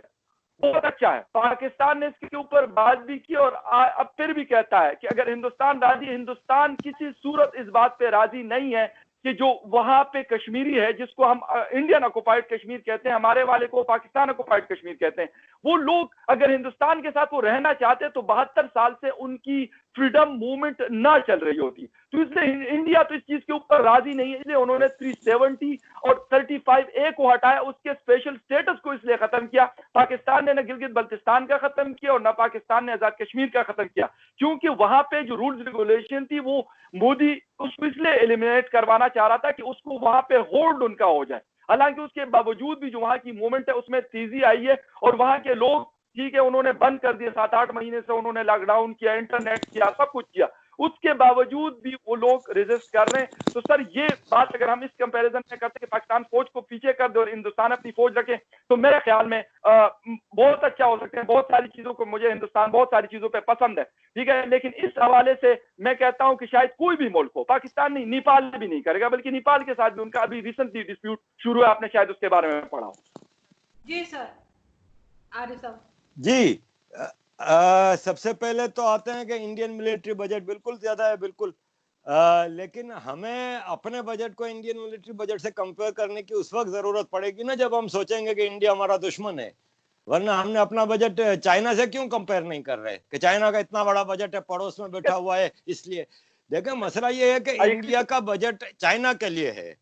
[SPEAKER 3] बहुत अच्छा है। पाकिस्तान ने इसके ऊपर बात भी की और अब फिर भी कहता है कि अगर हिंदुस्तान राजी, हिंदुस्तान किसी सूरत इस बात पे राजी नहीं है कि जो वहां पे कश्मीरी है, जिसको हम इंडियन ऑक्युपाइड कश्मीर कहते हैं, हमारे वाले को पाकिस्तान ऑक्युपाइड कश्मीर कहते हैं, वो लोग अगर हिंदुस्तान के साथ वो रहना चाहते तो 72 साल से उनकी फ्रीडम मूवमेंट ना चल रही होती। तो इसलिए इंडिया तो इस चीज के ऊपर राजी नहीं है, इसलिए उन्होंने 370 और 35A को हटाया, उसके स्पेशल स्टेटस को इसलिए खत्म किया। पाकिस्तान ने न गिलगित बल्तिस्तान का खत्म किया और न पाकिस्तान ने आजाद कश्मीर का खत्म किया, क्योंकि वहां पे जो रूल्स रेगुलेशन थी वो मोदी उसको इसलिए एलिमिनेट करवाना चाह रहा था कि उसको वहां पे होल्ड उनका हो जाए। हालांकि उसके बावजूद भी जो वहां की मूवमेंट है उसमें तेजी आई है और वहां के लोग, ठीक है, उन्होंने बंद कर दिया, 7-8 महीने से उन्होंने लॉकडाउन किया, इंटरनेट किया, सब कुछ किया, उसके बावजूद भी वो लोग रेजिस्ट कर रहे हैं। तो सर ये बात अगर हम इस कंपैरिजन में करते हैं कि पाकिस्तान फौज को पीछे कर दे और हिंदुस्तान अपनी फौज रखे, तो मेरे ख्याल में बहुत अच्छा हो सकते हैं। बहुत सारी चीजों को, मुझे हिंदुस्तान बहुत सारी चीजों पे पसंद है, ठीक है, लेकिन इस हवाले से मैं कहता हूं कि शायद कोई भी मुल्क हो, पाकिस्तान नहीं, नेपाल भी नहीं करेगा, बल्कि नेपाल के साथ भी उनका अभी रिसेंटली डिस्प्यूट शुरू है, आपने शायद उसके बारे में पढ़ा हो।
[SPEAKER 1] जी सर, आरिफ साहब
[SPEAKER 2] जी, सबसे पहले तो आते हैं कि इंडियन मिलिट्री बजट बिल्कुल ज्यादा है, बिल्कुल, लेकिन हमें अपने बजट को इंडियन मिलिट्री बजट से कंपेयर करने की उस वक्त जरूरत पड़ेगी ना जब हम सोचेंगे कि इंडिया हमारा दुश्मन है। वरना हमने अपना बजट चाइना से क्यों कंपेयर नहीं कर रहे कि चाइना का इतना बड़ा बजट है, पड़ोस में बैठा हुआ है, इसलिए। देखिए, मसला ये है कि इंडिया का बजट चाइना के लिए है।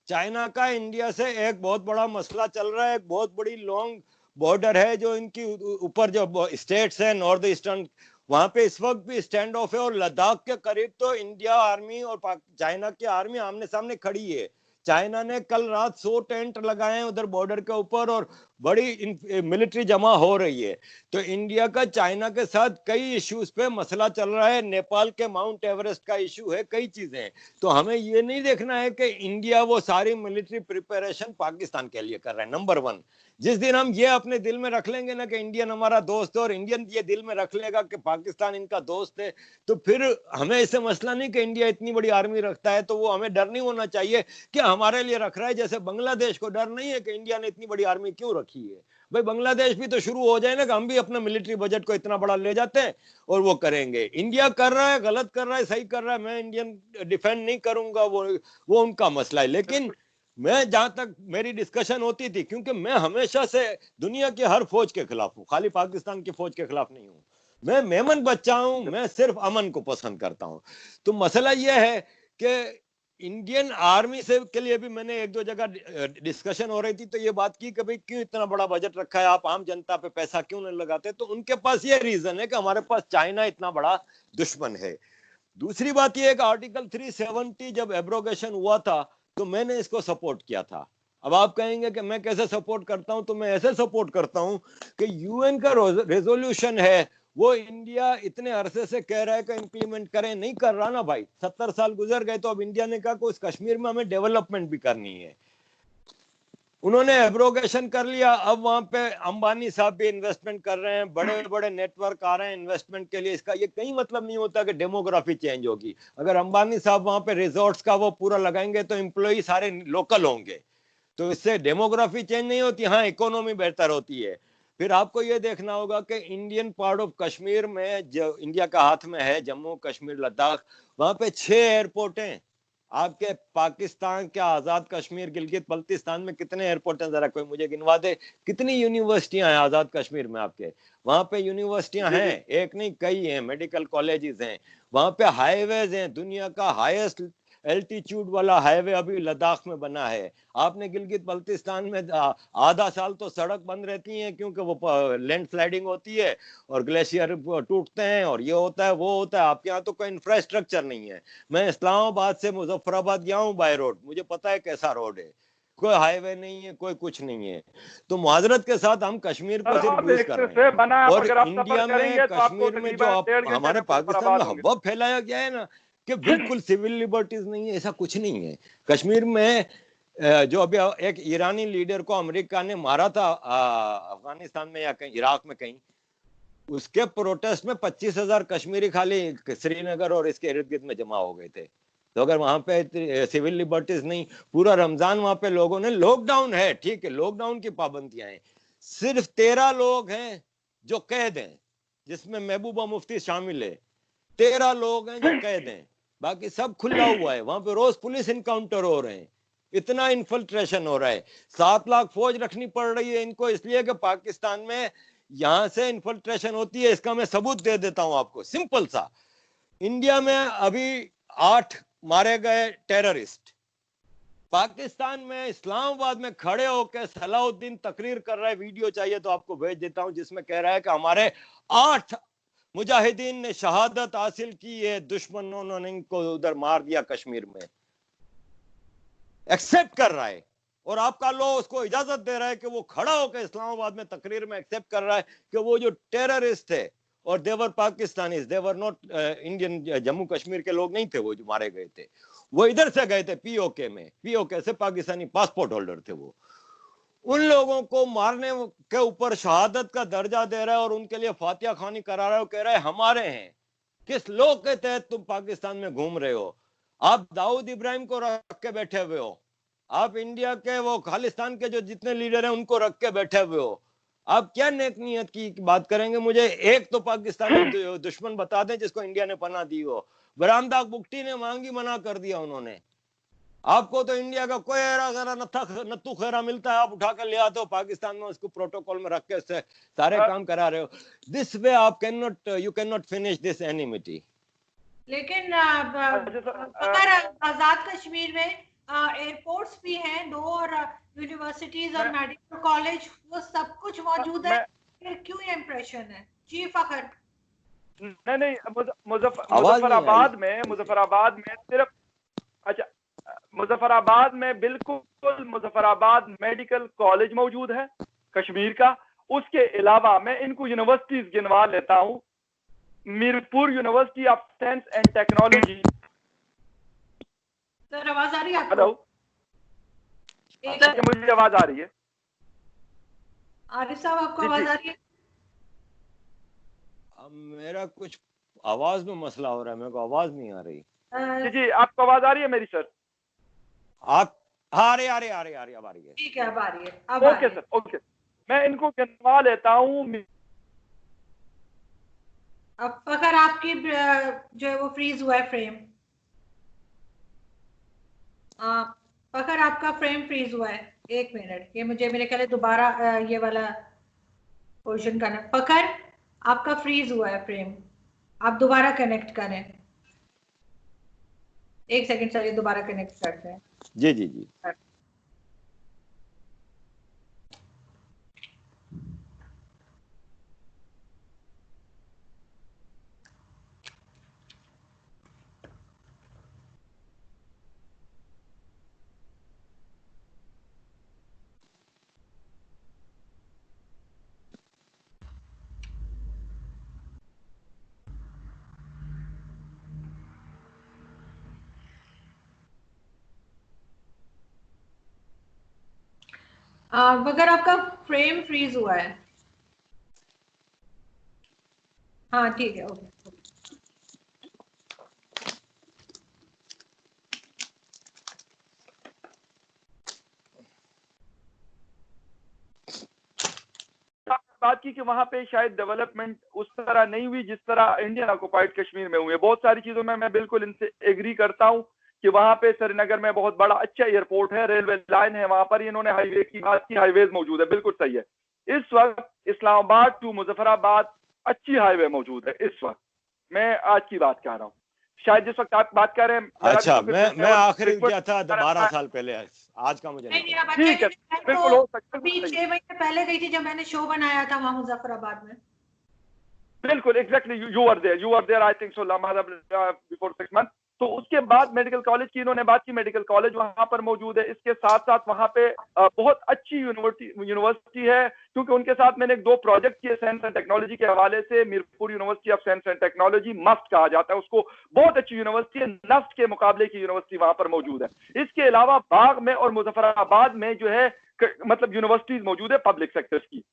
[SPEAKER 2] चाइना का इंडिया से एक बहुत बड़ा मसला चल रहा है, एक बहुत बड़ी लॉन्ग बॉर्डर है जो इनकी ऊपर जो स्टेट्स है नॉर्थ ईस्टर्न, वहां पे इस वक्त भी स्टैंड ऑफ है और लद्दाख के करीब तो इंडिया आर्मी और चाइना की आर्मी आमने सामने खड़ी है। चाइना ने कल रात 100 टेंट लगाए हैं उधर बॉर्डर के ऊपर और बड़ी मिलिट्री जमा हो रही है। तो इंडिया का चाइना के साथ कई इश्यूज पे मसला चल रहा है, नेपाल के माउंट एवरेस्ट का इशू है, कई चीजें हैं। तो हमें ये नहीं देखना है कि इंडिया वो सारी मिलिट्री प्रिपरेशन पाकिस्तान के लिए कर रहा है। नंबर 1, जिस दिन हम ये अपने दिल में रख लेंगे ना कि इंडियन हमारा दोस्त है और इंडियन ये दिल में रख लेगा कि पाकिस्तान इनका दोस्त है, तो फिर हमें ऐसे मसला नहीं कि इंडिया इतनी बड़ी आर्मी रखता है तो वो हमें डर नहीं होना चाहिए कि हमारे लिए रख रहा है। जैसे बांग्लादेश को डर नहीं है कि इंडिया ने इतनी बड़ी आर्मी क्यों रखी है। भाई बांग्लादेश भी तो शुरू हो जाए ना कि हम भी अपना मिलिट्री बजट को इतना बड़ा ले जाते हैं और वो करेंगे। इंडिया कर रहा है, गलत कर रहा है, सही कर रहा है, मैं इंडियन डिफेंड नहीं करूंगा, वो उनका मसला है। लेकिन मैं जहां तक मेरी डिस्कशन होती थी, क्योंकि मैं हमेशा से दुनिया की हर फौज के खिलाफ हूं, खाली पाकिस्तान की फौज के खिलाफ नहीं हूं। मैं मेमन बच्चा हूं, मैं सिर्फ अमन को पसंद करता हूं। तो मसला यह है कि इंडियन आर्मी से के लिए भी मैंने 1-2 जगह डिस्कशन हो रही थी, तो ये बात की कि भाई क्यों इतना बड़ा बजट रखा है, आप आम जनता पे पैसा क्यों नहीं लगाते। तो उनके पास ये रीजन है कि हमारे पास चाइना इतना बड़ा दुश्मन है। दूसरी बात यह है कि आर्टिकल 370 जब एब्रोगेशन हुआ था तो मैंने इसको सपोर्ट किया था। अब आप कहेंगे कि मैं कैसे सपोर्ट करता हूं, तो मैं ऐसे सपोर्ट करता हूं कि यूएन का रेजोल्यूशन है, वो इंडिया इतने अरसे से कह रहा है कि इंप्लीमेंट करें, नहीं कर रहा ना भाई। 70 साल गुजर गए तो अब इंडिया ने कहा कि उस कश्मीर में हमें डेवलपमेंट भी करनी है। उन्होंने एब्रोगेशन कर लिया। अब वहां पे अंबानी साहब भी इन्वेस्टमेंट कर रहे हैं, बड़े बड़े नेटवर्क आ रहे हैं इन्वेस्टमेंट के लिए। इसका ये कहीं मतलब नहीं होता कि डेमोग्राफी चेंज होगी। अगर अंबानी साहब वहां पे रिजॉर्ट्स का वो पूरा लगाएंगे तो एम्प्लॉय सारे लोकल होंगे, तो इससे डेमोग्राफी चेंज नहीं होती, हाँ इकोनॉमी बेहतर होती है। फिर आपको ये देखना होगा कि इंडियन पार्ट ऑफ कश्मीर में जो इंडिया का हाथ में है, जम्मू कश्मीर लद्दाख, वहां पे 6 एयरपोर्ट हैं। आपके पाकिस्तान के आजाद कश्मीर गिलगित बल्तिस्तान में कितने एयरपोर्ट हैं, जरा कोई मुझे गिनवा दे। कितनी यूनिवर्सिटियां हैं आजाद कश्मीर में आपके? वहां पे यूनिवर्सिटियां हैं, एक नहीं कई हैं, मेडिकल कॉलेजेस हैं, वहां पे हाईवेज हैं। दुनिया का हाईएस्ट एल्टीट्यूड वाला हाईवे अभी लद्दाख में बना है। आपने गिलगित बल्तिस्तान में आधा साल तो सड़क बंद रहती है क्योंकि वो लैंड स्लाइडिंग होती है और ग्लेशियर टूटते हैं और ये होता है वो होता है। आपके यहाँ तो कोई इंफ्रास्ट्रक्चर नहीं है। मैं इस्लामाबाद से मुजफ्फराबाद गया हूँ बाय रोड, मुझे पता है कैसा रोड है, कोई हाईवे नहीं है, कोई कुछ नहीं है। तो माजरत के साथ हम कश्मीर को सिर्फ यूज कर रहे हैं। और इंडिया में कश्मीर में जो हमारे पाकिस्तान में हवा फैलाया गया है ना कि बिल्कुल सिविल लिबर्टीज नहीं है, ऐसा कुछ नहीं है। कश्मीर में जो अभी एक ईरानी लीडर को अमेरिका ने मारा था अफगानिस्तान में या कहीं इराक में कहीं, उसके प्रोटेस्ट में 25,000 कश्मीरी खाली श्रीनगर और इसके इर्द गिर्द में जमा हो गए थे। तो अगर वहां पे सिविल लिबर्टीज नहीं, पूरा रमजान वहां पे लोगों ने, लॉकडाउन है ठीक है, लॉकडाउन की पाबंदियां हैं, सिर्फ 13 लोग हैं जो कैद हैं, जिसमें महबूबा मुफ्ती शामिल है। 13 लोग हैं जो कैद हैं, बाकी सब खुला हुआ है। वहां पे रोज पुलिस इनकाउंटर हो रहे हैं, इतना इन्फिल्ट्रेशन हो रहा है। 7 लाख फौज रखनी पड़ रही है इनको, इसलिए कि पाकिस्तान में यहां से इन्फिल्ट्रेशन होती है। इसका मैं सबूत दे देता हूं आपको, सिंपल सा। इंडिया में अभी 8 मारे गए टेररिस्ट, पाकिस्तान में इस्लामाबाद में खड़े होकर सलाउद्दीन तकरीर कर रहा है, वीडियो चाहिए तो आपको भेज देता हूं, जिसमें कह रहा है कि हमारे 8 मुजाहिदीन ने शहादत हासिल की है, दुश्मनों ने इनको उधर मार दिया कश्मीर में। एक्सेप्ट कर रहा है और आपका लॉ उसको इजाजत दे रहा है कि वो खड़ा होकर इस्लामाबाद में तकरीर में एक्सेप्ट कर रहा है कि वो जो टेररिस्ट थे, और they were Pakistanis, they were not Indian, Jammu Kashmir के लोग नहीं थे वो जो मारे गए थे, वो इधर से गए थे पीओके में, पीओके से पाकिस्तानी पासपोर्ट होल्डर थे वो। उन लोगों को मारने के ऊपर शहादत का दर्जा दे रहा है और उनके लिए फातिहा खानी करा रहा है, कह रहा है हमारे हैं। किस लोग के तहत तुम पाकिस्तान में घूम रहे हो? आप दाऊद इब्राहिम को रख के बैठे हुए हो, आप इंडिया के वो खालिस्तान के जो जितने लीडर हैं उनको रख के बैठे हुए हो। आप क्या नेक नियत की बात करेंगे? मुझे एक तो पाकिस्तानी दुश्मन बता दें जिसको इंडिया ने पनाह दी हो। बरामदा बुगटी ने मांगी, मना कर दिया उन्होंने। आपको तो इंडिया का कोई नत्थू खेरा मिलता है, आप उठा कर ले आते हो पाकिस्तान में, उसको प्रोटोकॉल में रख के सारे काम करा रहे हो। दिस वे आप you can not finish this enmity.
[SPEAKER 1] लेकिन अगर आजाद कश्मीर में एयरपोर्ट्स भी हैं 2 और यूनिवर्सिटीज और मेडिकल कॉलेज, वो सब कुछ मौजूद है, फिर क्यों ये इंप्रेशन है? जी फखर।
[SPEAKER 3] नहीं,
[SPEAKER 2] आवाज नहीं आ रही।
[SPEAKER 3] मुजफ्फराबाद में सिर्फ, अच्छा, मुजफ्फराबाद में बिल्कुल मुजफ्फराबाद मेडिकल कॉलेज मौजूद है कश्मीर का। उसके अलावा मैं इनको यूनिवर्सिटीज गिनवा लेता हूं। Mirpur university of science and technology.
[SPEAKER 1] Sir आवाज आ रही है आपको?
[SPEAKER 3] हेलो, मुझे आवाज आ रही है।
[SPEAKER 1] आरिफ साहब आपको आवाज आ रही है?
[SPEAKER 2] अब मेरा कुछ आवाज में मसला हो रहा है, मेरे को आवाज नहीं आ रही।
[SPEAKER 3] जी, आपको आवाज आ रही है मेरी सर?
[SPEAKER 2] आप आ रही अब आ रही है।
[SPEAKER 1] ठीक है, अब आ रही है। अब
[SPEAKER 3] ओके सर, ओके। मैं इनको गिनवा लेता हूँ।
[SPEAKER 1] अब अगर आपकी जो है वो फ्रीज हुआ है फ्रेम, अगर आपका फ्रेम फ्रीज हुआ है, 1 मिनट, ये मुझे मेरे ख्याल दोबारा ये वाला क्वेश्चन करना। पकड़ आपका फ्रीज हुआ है फ्रेम, आप दोबारा कनेक्ट करें। 1 सेकंड सर, ये दोबारा कनेक्ट करते हैं।
[SPEAKER 2] जी जी जी।
[SPEAKER 1] अगर आपका फ्रेम फ्रीज हुआ है, हाँ ठीक है, ओके।
[SPEAKER 3] बात की कि वहां पे शायद डेवलपमेंट उस तरह नहीं हुई जिस तरह इंडियन ऑक्युपाइड कश्मीर में हुई है। बहुत सारी चीजों में मैं बिल्कुल इनसे एग्री करता हूं कि वहां पे श्रीनगर में बहुत बड़ा अच्छा एयरपोर्ट है, रेलवे लाइन है, वहां पर इन्होंने हाईवे की बात की, हाईवेज मौजूद है, बिल्कुल सही है। इस वक्त इस्लामाबाद टू मुजफ्फराबाद अच्छी हाईवे मौजूद है इस वक्त। मैं आज की बात कर रहा हूँ, शायद जिस वक्त आप बात कर रहे हैं।
[SPEAKER 2] अच्छा, मैं आखिरी गया था 12 साल पहले, आज का मुझे नहीं पता।
[SPEAKER 3] ठीक है, बिल्कुल हो सकता है।
[SPEAKER 1] अभी 6 महीने पहले गई थी जब मैंने शो बनाया था वहां मुजफ्फराबाद में।
[SPEAKER 3] बिल्कुल, exactly, you are there I think so, before 6 month. तो उसके बाद मेडिकल कॉलेज की इन्होंने बात की, मेडिकल कॉलेज वहां पर मौजूद है। इसके साथ साथ वहां पे बहुत अच्छी यूनिवर्सिटी है, क्योंकि उनके साथ मैंने 2 प्रोजेक्ट किए साइंस एंड टेक्नोलॉजी के हवाले से। Mirpur university of science and technology, must कहा जाता है उसको, बहुत अच्छी यूनिवर्सिटी है, नफ्ट के मुकाबले की यूनिवर्सिटी वहां पर मौजूद है। इसके अलावा बाग में और मुजफ्फराबाद में जो है मतलब यूनिवर्सिटीज मौजूद है पब्लिक सेक्टर्स की।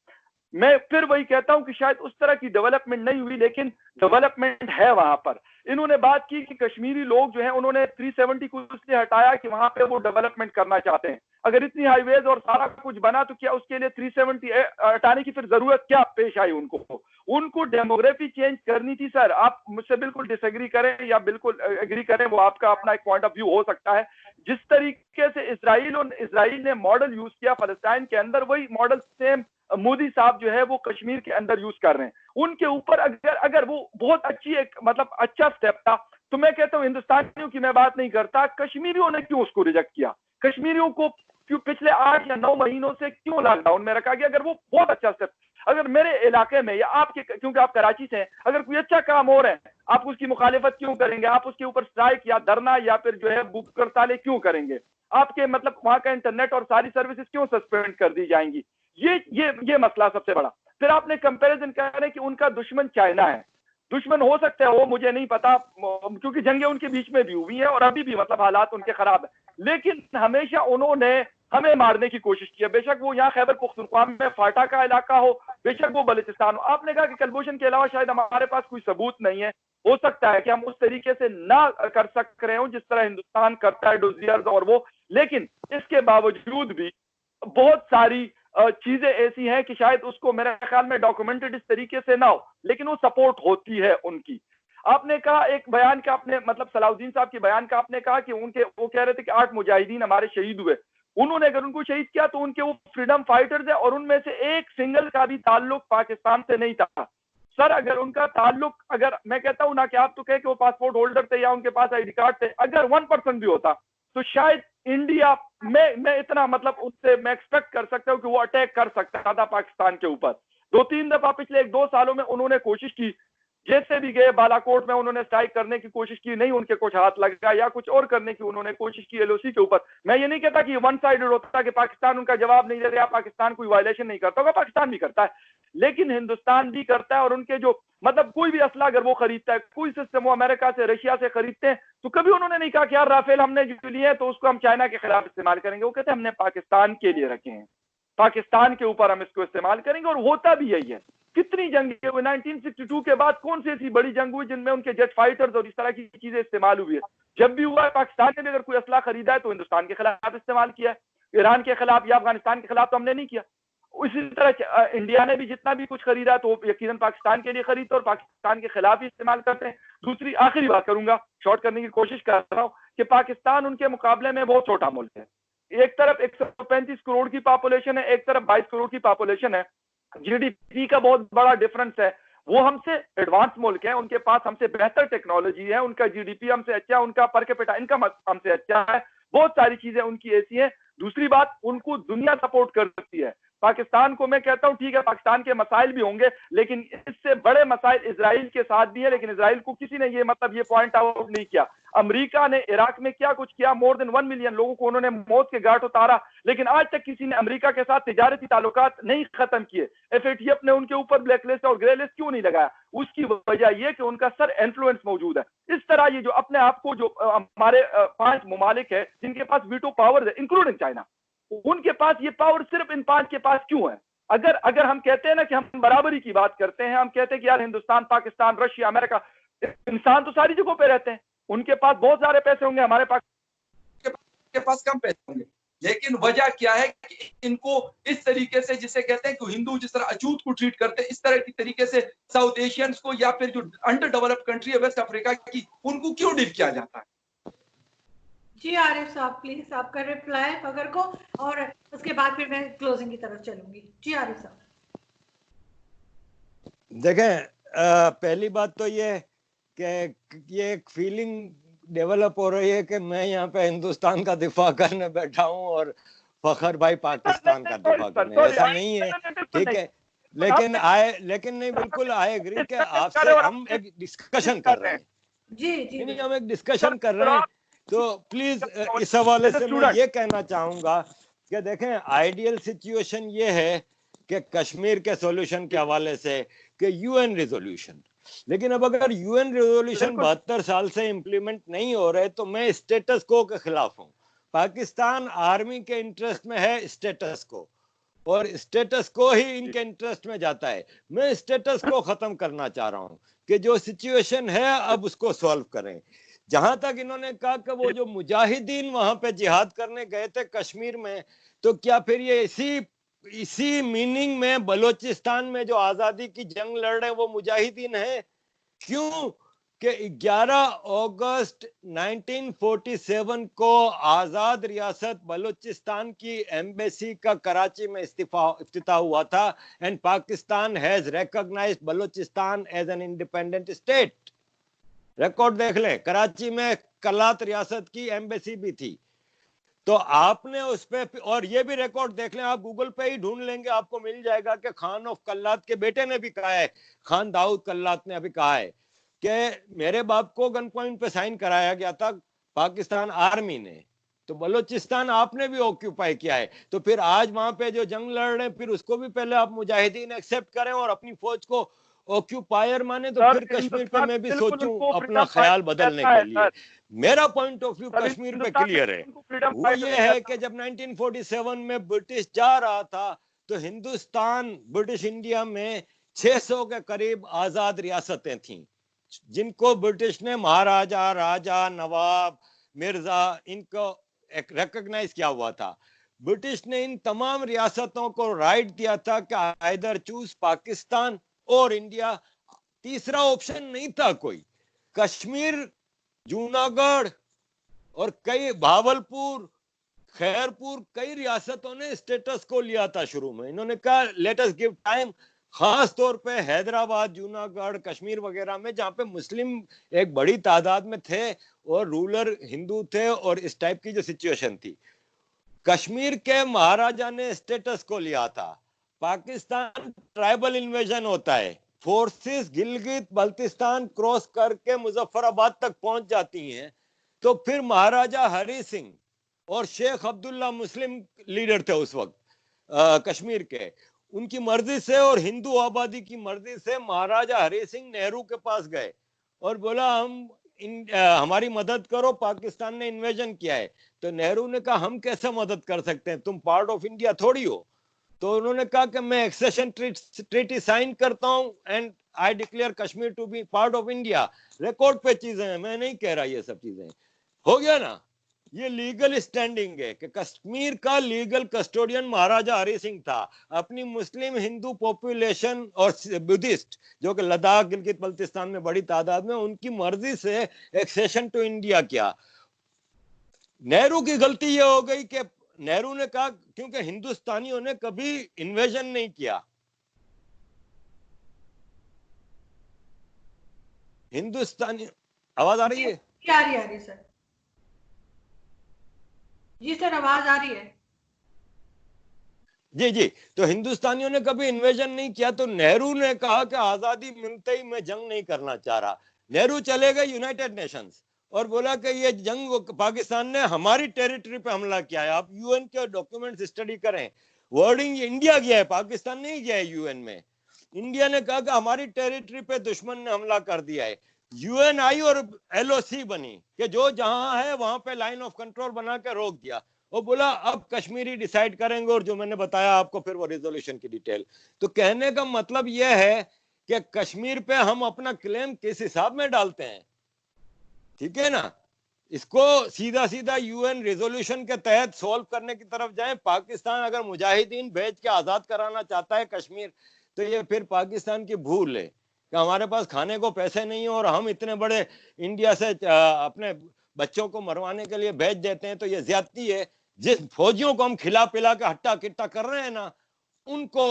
[SPEAKER 3] मैं फिर वही कहता हूं कि शायद उस तरह की डेवलपमेंट नहीं हुई, लेकिन डेवलपमेंट है वहां पर। इन्होंने बात की कि कश्मीरी लोग जो हैं उन्होंने 370 को इसलिए हटाया कि वहां पे वो डेवलपमेंट करना चाहते हैं। अगर इतनी हाईवेज और सारा कुछ बना तो क्या उसके लिए 370 हटाने की फिर जरूरत क्या पेश आई उनको डेमोग्राफी चेंज करनी थी। सर, आप मुझसे बिल्कुल डिसएग्री करें या बिल्कुल एग्री करें, वो आपका अपना एक पॉइंट ऑफ व्यू हो सकता है। जिस तरीके से इसराइल ने मॉडल यूज किया फलस्तीन के अंदर, वही मॉडल सेम मोदी साहब जो है वो कश्मीर के अंदर यूज कर रहे हैं। उनके ऊपर अगर वो बहुत अच्छी एक मतलब अच्छा स्टेप था, तो मैं कहता हूं हिंदुस्तानियों की मैं बात नहीं करता, कश्मीरियों ने क्यों उसको रिजेक्ट किया? कश्मीरियों को क्यों पिछले 8 या 9 महीनों से क्यों लॉकडाउन में रखा गया? अगर वो बहुत अच्छा स्टेप, अगर मेरे इलाके में या आपके, क्योंकि आप कराची से हैं, अगर कोई अच्छा काम हो रहा है, आप उसकी मुखालिफत क्यों करेंगे? आप उसके ऊपर स्ट्राइक या धरना या फिर जो है भूख हड़तालें क्यों करेंगे? आपके मतलब वहां का इंटरनेट और सारी सर्विसेज क्यों सस्पेंड कर दी जाएंगी? ये मसला सबसे बड़ा। फिर आपने कंपैरिजन कर रहे हैं कि उनका दुश्मन चाइना है। दुश्मन हो सकता है वो, मुझे नहीं पता, क्योंकि जंगें उनके बीच में भी हुई हैं और अभी भी मतलब हालात उनके खराब है, लेकिन हमेशा उन्होंने हमें मारने की कोशिश की है। बेशक वो यहाँ खैबर पुख्तनख्वा में फाटा का इलाका हो, बेशक वो बलूचिस्तान हो। आपने कहा कि कलभूषण के अलावा शायद हमारे पास कोई सबूत नहीं है। हो सकता है कि हम उस तरीके से ना कर सक रहे हो जिस तरह हिंदुस्तान करता है डोजियर्स और वो, लेकिन इसके बावजूद भी बहुत सारी चीजें ऐसी हैं कि शायद उसको मेरे ख्याल में डॉक्यूमेंटेड इस तरीके से ना हो, लेकिन वो सपोर्ट होती है उनकी। आपने कहा एक बयान का, आपने मतलब सलाउद्दीन साहब के बयान का आपने कहा कि उनके वो कह रहे थे कि 8 मुजाहिदीन हमारे शहीद हुए। उन्होंने अगर उनको शहीद किया तो उनके वो फ्रीडम फाइटर्स है और उनमें से एक सिंगल का भी ताल्लुक पाकिस्तान से नहीं था। सर, अगर उनका ताल्लुक, अगर मैं कहता हूं ना कि आप तो कहे कि वो पासपोर्ट होल्डर थे या उनके पास आईडी कार्ड थे, अगर 1% भी होता तो शायद इंडिया मैं इतना मतलब उससे मैं एक्सपेक्ट कर सकता हूं कि वो अटैक कर सकता था पाकिस्तान के ऊपर। 2-3 दफा पिछले 1-2 सालों में उन्होंने कोशिश की। जैसे भी गए बालाकोट में उन्होंने स्ट्राइक करने की कोशिश की, नहीं उनके कुछ हाथ लगा, या कुछ और करने की उन्होंने कोशिश की एलओसी के ऊपर। मैं ये नहीं कहता कि वन साइडेड होता कि पाकिस्तान उनका जवाब नहीं दे रहा, पाकिस्तान कोई वायलेशन नहीं करता होगा, पाकिस्तान भी करता है, लेकिन हिंदुस्तान भी करता है। और उनके जो मतलब कोई भी असला अगर वो खरीदता है, कोई सिस्टम वो अमेरिका से रशिया से खरीदते हैं, तो कभी उन्होंने नहीं कहा कि यार राफेल हमने जो लिए तो उसको हम चाइना के खिलाफ इस्तेमाल करेंगे। वो कहते हैं हमने पाकिस्तान के लिए रखे हैं, पाकिस्तान के ऊपर हम इसको इस्तेमाल करेंगे। और होता भी यही है। कितनी जंगें हुई 1962 के बाद, कौन सी ऐसी बड़ी जंग हुई जिनमें उनके जेट फाइटर्स और इस तरह की चीजें इस्तेमाल हुई है? जब भी हुआ है पाकिस्तान ने भी अगर कोई असला खरीदा है तो हिंदुस्तान के खिलाफ इस्तेमाल किया है, ईरान के खिलाफ या अफगानिस्तान के खिलाफ तो हमने नहीं किया। इसी तरह इंडिया ने भी जितना भी कुछ खरीदा तो यकीनन पाकिस्तान के लिए खरीदते और पाकिस्तान के खिलाफ ही इस्तेमाल करते हैं। दूसरी आखिरी बात करूंगा, शॉर्ट करने की कोशिश कर रहा हूं, कि पाकिस्तान उनके मुकाबले में बहुत छोटा मुल्क है। एक तरफ 135 करोड़ की पॉपुलेशन है, एक तरफ 22 करोड़ की पॉपुलेशन है, जीडीपी का बहुत बड़ा डिफरेंस है। वो हमसे एडवांस मुल्क है, उनके पास हमसे बेहतर टेक्नोलॉजी है, उनका जीडीपी हमसे अच्छा है, उनका पर कैपिटा इनकम हमसे अच्छा है, बहुत सारी चीजें उनकी ऐसी हैं। दूसरी बात, उनको दुनिया सपोर्ट करती है। पाकिस्तान को मैं कहता हूं ठीक है, पाकिस्तान के मसाइल भी होंगे, लेकिन इससे बड़े मसाइल इजराइल के साथ भी है, लेकिन इजराइल को किसी ने ये पॉइंट आउट नहीं किया। अमेरिका ने इराक में क्या कुछ किया, मोर देन 1 मिलियन लोगों को उन्होंने मौत के घाट उतारा, लेकिन आज तक किसी ने अमेरिका के साथ तिजारती ताल्लुकात नहीं खत्म किए। एफएटीएफ ने उनके ऊपर ब्लैक लिस्ट और ग्रे लिस्ट क्यों नहीं लगाया? उसकी वजह यह कि उनका सर इन्फ्लुएंस मौजूद है। इस तरह ये जो अपने आप को जो हमारे 5 ममालिक है जिनके पास वीटो पावर है, इंक्लूडिंग चाइना, उनके पास ये पावर सिर्फ इन 5 के पास क्यों है? अगर हम कहते हैं ना कि हम बराबरी की बात करते हैं, हम कहते हैं कि यार हिंदुस्तान, पाकिस्तान, रशिया, अमेरिका, इंसान तो सारी जगहों पे रहते हैं, उनके पास बहुत सारे पैसे होंगे, हमारे पास
[SPEAKER 4] के पास कम पैसे होंगे। लेकिन वजह क्या है कि इनको इस तरीके से, जिसे कहते हैं कि हिंदू जिस तरह अछूत को ट्रीट करते हैं, इस तरह की तरीके से साउथ एशियंस को या फिर जो अंडर डेवलप्ड कंट्री है वेस्ट अफ्रीका की, उनको क्यों डील किया जाता है?
[SPEAKER 1] जी आरिफ साहब, प्लीज आपका रिप्लाई फगर को, और उसके बाद फिर मैं क्लोजिंग की तरफ चलूंगी। जी आरिफ साहब।
[SPEAKER 2] देखें, पहली बात तो ये कि ये एक फीलिंग डेवलप हो रही है कि मैं यहाँ पे हिंदुस्तान का दिफा करने बैठा हूँ और फखर भाई पाकिस्तान का दिफा करने। ऐसा नहीं है, ठीक है, लेकिन नहीं, बिल्कुल आई एग्री कि आपसे हम एक डिस्कशन कर रहे हैं।
[SPEAKER 1] जी
[SPEAKER 2] नहीं, हम एक डिस्कशन कर रहे हैं, तो प्लीज इस हवाले से मैं ये कहना चाहूंगा कि देखें, आइडियल सिचुएशन ये है कि कश्मीर के सॉल्यूशन के हवाले से कि यूएन रिजोल्यूशन, लेकिन अब अगर यूएन रिजोल्यूशन 72 साल से इंप्लीमेंट नहीं हो रहे तो मैं स्टेटस को के खिलाफ हूं। पाकिस्तान आर्मी के इंटरेस्ट में है स्टेटस को, और स्टेटस को ही इनके इंटरेस्ट में जाता है। मैं स्टेटस को खत्म करना चाह रहा हूं कि जो सिचुएशन है अब उसको सॉल्व करें। जहां तक इन्होंने कहा कि वो जो मुजाहिदीन वहां पे जिहाद करने गए थे कश्मीर में, तो क्या फिर ये इसी मीनिंग में बलोचिस्तान में जो आजादी की जंग लड़ रहे हैं वो मुजाहिदीन है? क्यों कि 11 अगस्त 1947 को आजाद रियासत बलोचिस्तान की एम्बेसी का कराची में इफ्तिताह हुआ था, and Pakistan has recognised Balochistan as an independent state. Record देख ले, कराची में कल्लात रियासत की एम्बेसी भी थी। तो आपने उस पे, और ये भी रिकॉर्ड देख लें, आप गूगल पे ही ढूंढ लेंगे, आपको मिल जाएगा कि खान ऑफ कल्लात के बेटे ने भी कहा है, खान दाऊद कल्लात ने अभी कहा है कि मेरे बाप को गन पॉइंट पे साइन कराया गया था पाकिस्तान आर्मी ने, तो बलोचिस्तान आपने भी ऑक्यूपाई किया है। तो फिर आज वहां पे जो जंग लड़ रहे हैं, फिर उसको भी पहले आप मुजाहिदीन एक्सेप्ट करें और अपनी फौज को ऑक्यूपायर माने, तो फिर कश्मीर पे मैं भी सोचूं अपना ख्याल बदलने के लिए। मेरा पॉइंट ऑफ व्यू कश्मीर पे क्लियर है, वो ये है कि जब 1947 में ब्रिटिश जा रहा था तो हिंदुस्तान, ब्रिटिश इंडिया में 600 के करीब आजाद रियासतें थीं, जिनको ब्रिटिश ने महाराजा, राजा, नवाब, मिर्जा, इनको रिकॉग्नाइज किया हुआ था। ब्रिटिश ने इन तमाम रियासतों को राइट दिया था कि आइदर चूज पाकिस्तान और इंडिया, तीसरा ऑप्शन नहीं था कोई। कश्मीर, जूनागढ़ और कई भावलपुर, खैरपुर, कई रियासतों ने स्टेटस को लिया था शुरू में। इन्होंने कहा लेट अस गिव टाइम, खास तौर पे हैदराबाद, जूनागढ़, कश्मीर वगैरह में जहां पे मुस्लिम एक बड़ी तादाद में थे और रूलर हिंदू थे और इस टाइप की जो सिचुएशन थी। कश्मीर के महाराजा ने स्टेटस को लिया था। पाकिस्तान ट्राइबल इन्वेजन होता है, फोर्सेस गिलगित बल्तिस्तान क्रॉस करके मुजफ्फराबाद तक पहुंच जाती हैं, तो फिर महाराजा हरि सिंह और शेख अब्दुल्ला मुस्लिम लीडर थे उस वक्त कश्मीर के, उनकी मर्जी से और हिंदू आबादी की मर्जी से महाराजा हरि सिंह नेहरू के पास गए और बोला हमारी मदद करो, पाकिस्तान ने इन्वेजन किया है। तो नेहरू ने कहा हम कैसे मदद कर सकते हैं, तुम पार्ट ऑफ इंडिया थोड़ी हो। तो उन्होंने कहा कि मैं एक्सेशन ट्रीटी साइन करता हूं and I declare Kashmir to be part of India. Record पे चीजें हैं, मैं नहीं कह रहा ये सब चीजें। हो गया ना, ये लीगल स्टैंडिंग है कि कश्मीर का लीगल कस्टोडियन महाराजा हरि सिंह था। अपनी मुस्लिम हिंदू पॉपुलेशन और बुद्धिस्ट जो कि लद्दाख गिलगित बल्तिस्तान में बड़ी तादाद में, उनकी मर्जी से एक्सेशन टू इंडिया किया। नेहरू की गलती ये हो गई कि नेहरू ने कहा क्योंकि हिंदुस्तानियों ने कभी इन्वेजन नहीं किया, हिंदुस्तानी। आवाज आ रही है?
[SPEAKER 1] आ रही है सर। जी सर, आवाज आ रही है।
[SPEAKER 2] जी जी। तो हिंदुस्तानियों ने कभी इन्वेजन नहीं किया, तो नेहरू ने कहा कि आजादी मिलते ही मैं जंग नहीं करना चाह रहा। नेहरू चले गए यूनाइटेड नेशंस और बोला कि ये जंग पाकिस्तान ने हमारी टेरिटरी पे हमला किया है। आप यूएन के डॉक्यूमेंट्स स्टडी करें, वर्डिंग इंडिया गया है, पाकिस्तान नहीं गया है यूएन में। इंडिया ने कहा कि हमारी टेरिटरी पे दुश्मन ने हमला कर दिया है। यूएन आई और एलओसी बनी कि जो जहां है वहां पे लाइन ऑफ कंट्रोल बना के रोक दिया और बोला अब कश्मीरी डिसाइड करेंगे, और जो मैंने बताया आपको फिर वो रिजोल्यूशन की डिटेल। तो कहने का मतलब यह है कि कश्मीर पे हम अपना क्लेम किस हिसाब में डालते हैं, ठीक है ना। इसको सीधा सीधा यूएन रेजोल्यूशन के तहत सॉल्व करने की तरफ जाए। पाकिस्तान अगर मुजाहिदीन भेज के आजाद कराना चाहता है कश्मीर, तो ये फिर पाकिस्तान की भूल है कि हमारे पास खाने को पैसे नहीं है और हम इतने बड़े इंडिया से अपने बच्चों को मरवाने के लिए भेज देते हैं, तो ये ज्यादती है। जिस फौजियों को हम खिला पिला के हट्टा किट्टा कर रहे हैं ना, उनको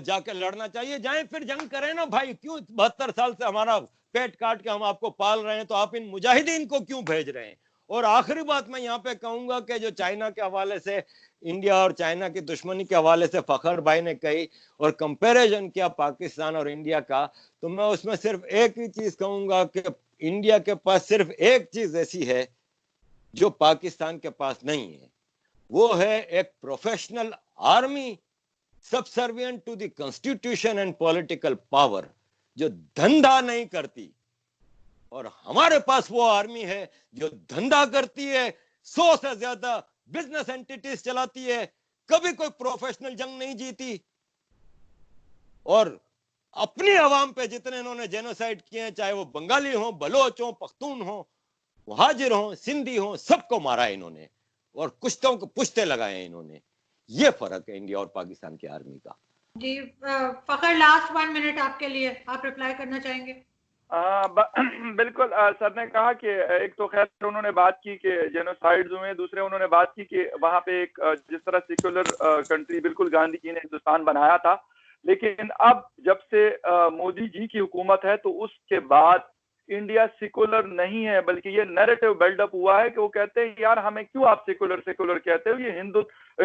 [SPEAKER 2] जाके लड़ना चाहिए। जाए फिर जंग करें ना भाई, क्यों 72 साल से हमारा पेट काट के हम आपको पाल रहे हैं, तो आप इन मुजाहिदीन को क्यों भेज रहे हैं। और आखिरी बात मैं यहाँ पे कहूंगा कि जो चाइना के हवाले से, इंडिया और चाइना की दुश्मनी के हवाले से फखर भाई ने कही और कंपैरिजन किया पाकिस्तान और इंडिया का, तो मैं उसमें सिर्फ एक ही चीज कहूंगा कि इंडिया के पास सिर्फ एक चीज ऐसी है जो पाकिस्तान के पास नहीं है, वो है एक professional army subservient to the constitution and political power, जो धंधा नहीं करती। और हमारे पास वो आर्मी है जो धंधा करती है, 100 से ज्यादा बिजनेस एंटिटीज चलाती है, कभी कोई प्रोफेशनल जंग नहीं जीती, और अपनी आवाम पे जितने इन्होंने जेनोसाइड किए हैं, चाहे वो बंगाली हो, बलोच हो, पख्तून हो, मुहाजिर हो, सिंधी हो, सबको मारा है इन्होंने और कुश्तों को पुश्ते लगाए हैं इन्होंने। ये फर्क है इंडिया और पाकिस्तान की आर्मी का। जी
[SPEAKER 1] फखर, लास्ट 1 मिनट आपके लिए, आप रिप्लाई करना चाहेंगे?
[SPEAKER 3] बिल्कुल। सर ने कहा कि एक तो खैर उन्होंने बात की कि जेनोसाइड्स हुए, दूसरे उन्होंने बात की कि वहां पे एक जिस तरह सेक्युलर कंट्री बिल्कुल गांधी जी ने हिंदुस्तान बनाया था, लेकिन अब जब से मोदी जी की हुकूमत है तो उसके बाद इंडिया सेकुलर नहीं है, बल्कि ये नैरेटिव बिल्डअप हुआ है कि वो कहते हैं यार हमें क्यों आप सेकुलर सेकुलर कहते हो, ये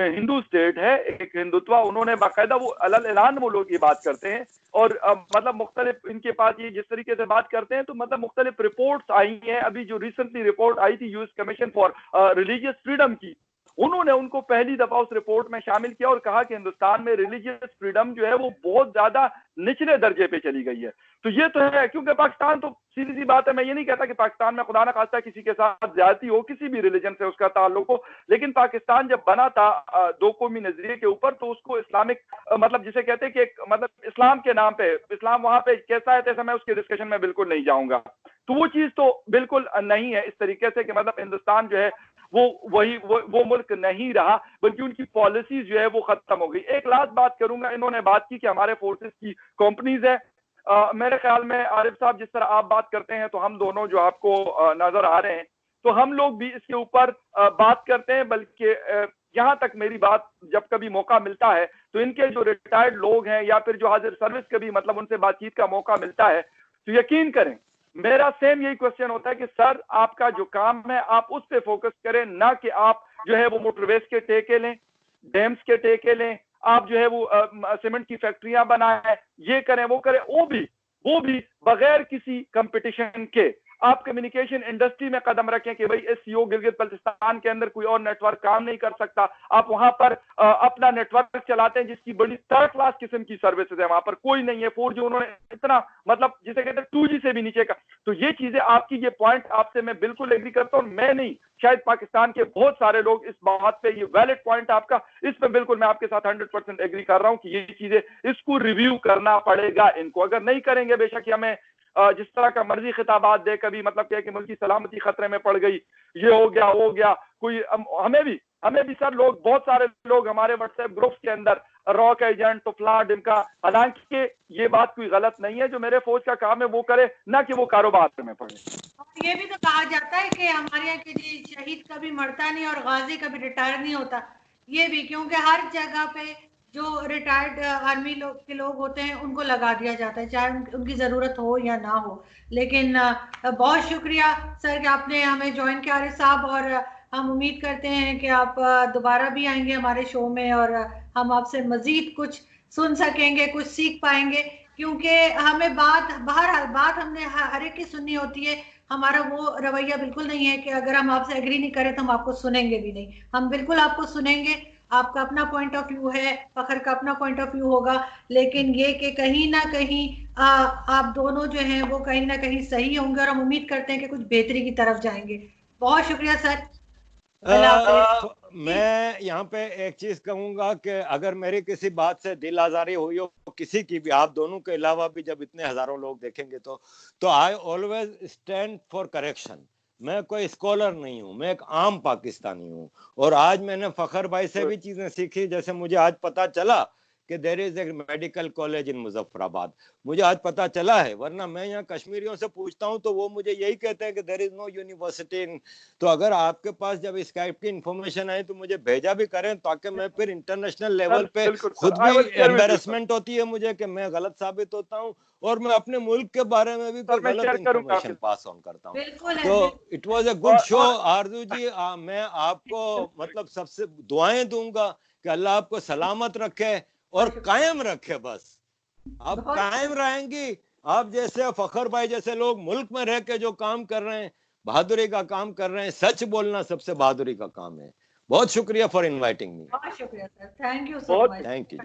[SPEAKER 3] हिंदू स्टेट है, एक हिंदुत्व। उन्होंने बाकायदा वो अलल ऐलान वो लोग ये बात करते हैं और मतलब मुख्तलिफ इनके पास ये जिस तरीके से बात करते हैं, तो मतलब मुख्तलिफ रिपोर्ट्स आई हैं। अभी जो रिसेंटली रिपोर्ट आई थी US commission for religious freedom की, उन्होंने उनको पहली दफा उस रिपोर्ट में शामिल किया और कहा कि हिंदुस्तान में रिलीजियस फ्रीडम जो है वो बहुत ज्यादा निचले दर्जे पे चली गई है। तो ये तो है, क्योंकि पाकिस्तान तो सीधी सी बात है, मैं ये नहीं कहता कि पाकिस्तान में खुदा ना खास्ता किसी के साथ ज्यादती हो, किसी भी रिलीजन से उसका ताल्लुक हो, लेकिन पाकिस्तान जब बना था दो कौमी नजरिए के ऊपर, तो उसको इस्लामिक मतलब जिसे कहते हैं कि मतलब इस्लाम के नाम पे, इस्लाम वहां पे कैसा है तैसा, मैं उसके डिस्कशन में बिल्कुल नहीं जाऊंगा। तो वो चीज तो बिल्कुल नहीं है इस तरीके से कि मतलब हिंदुस्तान जो है वो मुल्क नहीं रहा, बल्कि उनकी पॉलिसीज जो है वो खत्म हो गई। एक लास्ट बात करूंगा, इन्होंने बात की कि हमारे फोर्सेस की कंपनीज है। मेरे ख्याल में आरिफ साहब जिस तरह आप बात करते हैं, तो हम दोनों जो आपको नजर आ रहे हैं, तो हम लोग भी इसके ऊपर बात करते हैं। बल्कि यहाँ तक मेरी बात जब कभी मौका मिलता है, तो इनके जो रिटायर्ड लोग हैं या फिर जो हाजिर सर्विस के भी मतलब उनसे बातचीत का मौका मिलता है, तो यकीन करें मेरा सेम यही क्वेश्चन होता है कि सर आपका जो काम है आप उस पे फोकस करें, ना कि आप जो है वो मोटरवेज के ठेके लें, डैम्स के ठेके लें, आप जो है वो सीमेंट की फैक्ट्रियां बनाएं, ये करें वो करें, वो भी बगैर किसी कंपटीशन के आप कम्युनिकेशन इंडस्ट्री में कदम रखें कि भाई इस सीओ गिलगित बल्तिस्तान के अंदर कोई और नेटवर्क काम नहीं कर सकता, आप वहां पर अपना नेटवर्क चलाते हैं जिसकी बड़ी थर्ड क्लास किस्म की सर्विसेज है, वहां पर कोई नहीं है, 4G उन्होंने इतना मतलब जिसे कहते हैं 2G से भी नीचे का। तो ये चीजें आपकी, ये पॉइंट आपसे मैं बिल्कुल एग्री करता हूँ, मैं नहीं शायद पाकिस्तान के बहुत सारे लोग इस बात पे, ये वैलिड पॉइंट आपका, इस पे बिल्कुल मैं आपके साथ 100% एग्री कर रहा हूं कि ये चीजें इसको रिव्यू करना पड़ेगा इनको। अगर नहीं करेंगे बेशक हमें जिस तरह का मर्जी खिताबात दे, कभी मतलब क्या कि मुल्क की सलामती खतरे में पड़ गई, ये हो गया वो हो गया, कोई हमें भी सर लोग, बहुत सारे लोग हमारे व्हाट्सएप ग्रुप्स के अंदर रॉक एजेंट तो फ्ला डिमका, हालांकि ये बात कोई गलत नहीं है, जो मेरे फौज का काम है वो करे, ना कि वो कारोबार में पड़े।
[SPEAKER 1] और ये भी तो कहा जाता है कि हमारे यहाँ के जी शहीद कभी मरता नहीं और गाजी कभी रिटायर नहीं होता, ये भी क्योंकि हर जगह पे जो रिटायर्ड आर्मी के लोग होते हैं उनको लगा दिया जाता है, चाहे उनकी ज़रूरत हो या ना हो। लेकिन बहुत शुक्रिया सर कि आपने हमें ज्वाइन किया आरिफ साहब, और हम उम्मीद करते हैं कि आप दोबारा भी आएंगे हमारे शो में और हम आपसे मज़ीद कुछ सुन सकेंगे, कुछ सीख पाएंगे, क्योंकि हमें बहरहाल बात हमने हर एक की सुननी होती है। हमारा वो रवैया बिल्कुल नहीं है कि अगर हम आपसे एग्री नहीं करें तो हम आपको सुनेंगे भी नहीं, हम बिल्कुल आपको सुनेंगे। आपका अपना पॉइंट ऑफ व्यू है, फखर का अपना पॉइंट ऑफ व्यू होगा, लेकिन ये कि कहीं ना कहीं आप दोनों जो हैं वो कहीं ना कहीं सही होंगे, और हम उम्मीद करते हैं कि कुछ बेहतरी की तरफ जाएंगे। बहुत शुक्रिया सर।
[SPEAKER 2] मैं यहाँ पे एक चीज कहूंगा कि अगर मेरी किसी बात से दिल आजारी हुई हो किसी की भी, आप दोनों के अलावा भी जब इतने हजारों लोग देखेंगे तो I always stand for correction. मैं कोई स्कॉलर नहीं हूँ, मैं एक आम पाकिस्तानी हूँ, और आज मैंने फखर भाई से भी चीजें सीखी। जैसे मुझे आज पता चला कि there is a medical college in Muzaffarabad, मुझे आज पता चला है, वरना मैं यहाँ कश्मीरियों से पूछता हूँ तो वो मुझे यही कहते हैं कि देयर इज नो यूनिवर्सिटी इन। तो अगर आपके पास जब इस टाइप की इंफॉर्मेशन है तो मुझे भेजा भी करें, ताकि मैं फिर इंटरनेशनल लेवल पे खुद भी एम्बेरसमेंट होती है मुझे कि मैं गलत साबित होता हूँ, और मैं अपने मुल्क के बारे में भी कोई गलत इंफॉर्मेशन पास ऑन करता हूँ। तो it was a good show आरजू जी। मैं आपको मतलब सबसे दुआएं दूंगा कि अल्लाह आपको सलामत रखे और कायम रखे। बस आप कायम रहेंगी, आप जैसे फखर भाई जैसे लोग मुल्क में रह के जो काम कर रहे हैं, बहादुरी का काम कर रहे हैं। सच बोलना सबसे बहादुरी का काम है। बहुत शुक्रिया फॉर इनवाइटिंग मी।
[SPEAKER 1] बहुत शुक्रिया sir, thank you so much.
[SPEAKER 2] Thank you.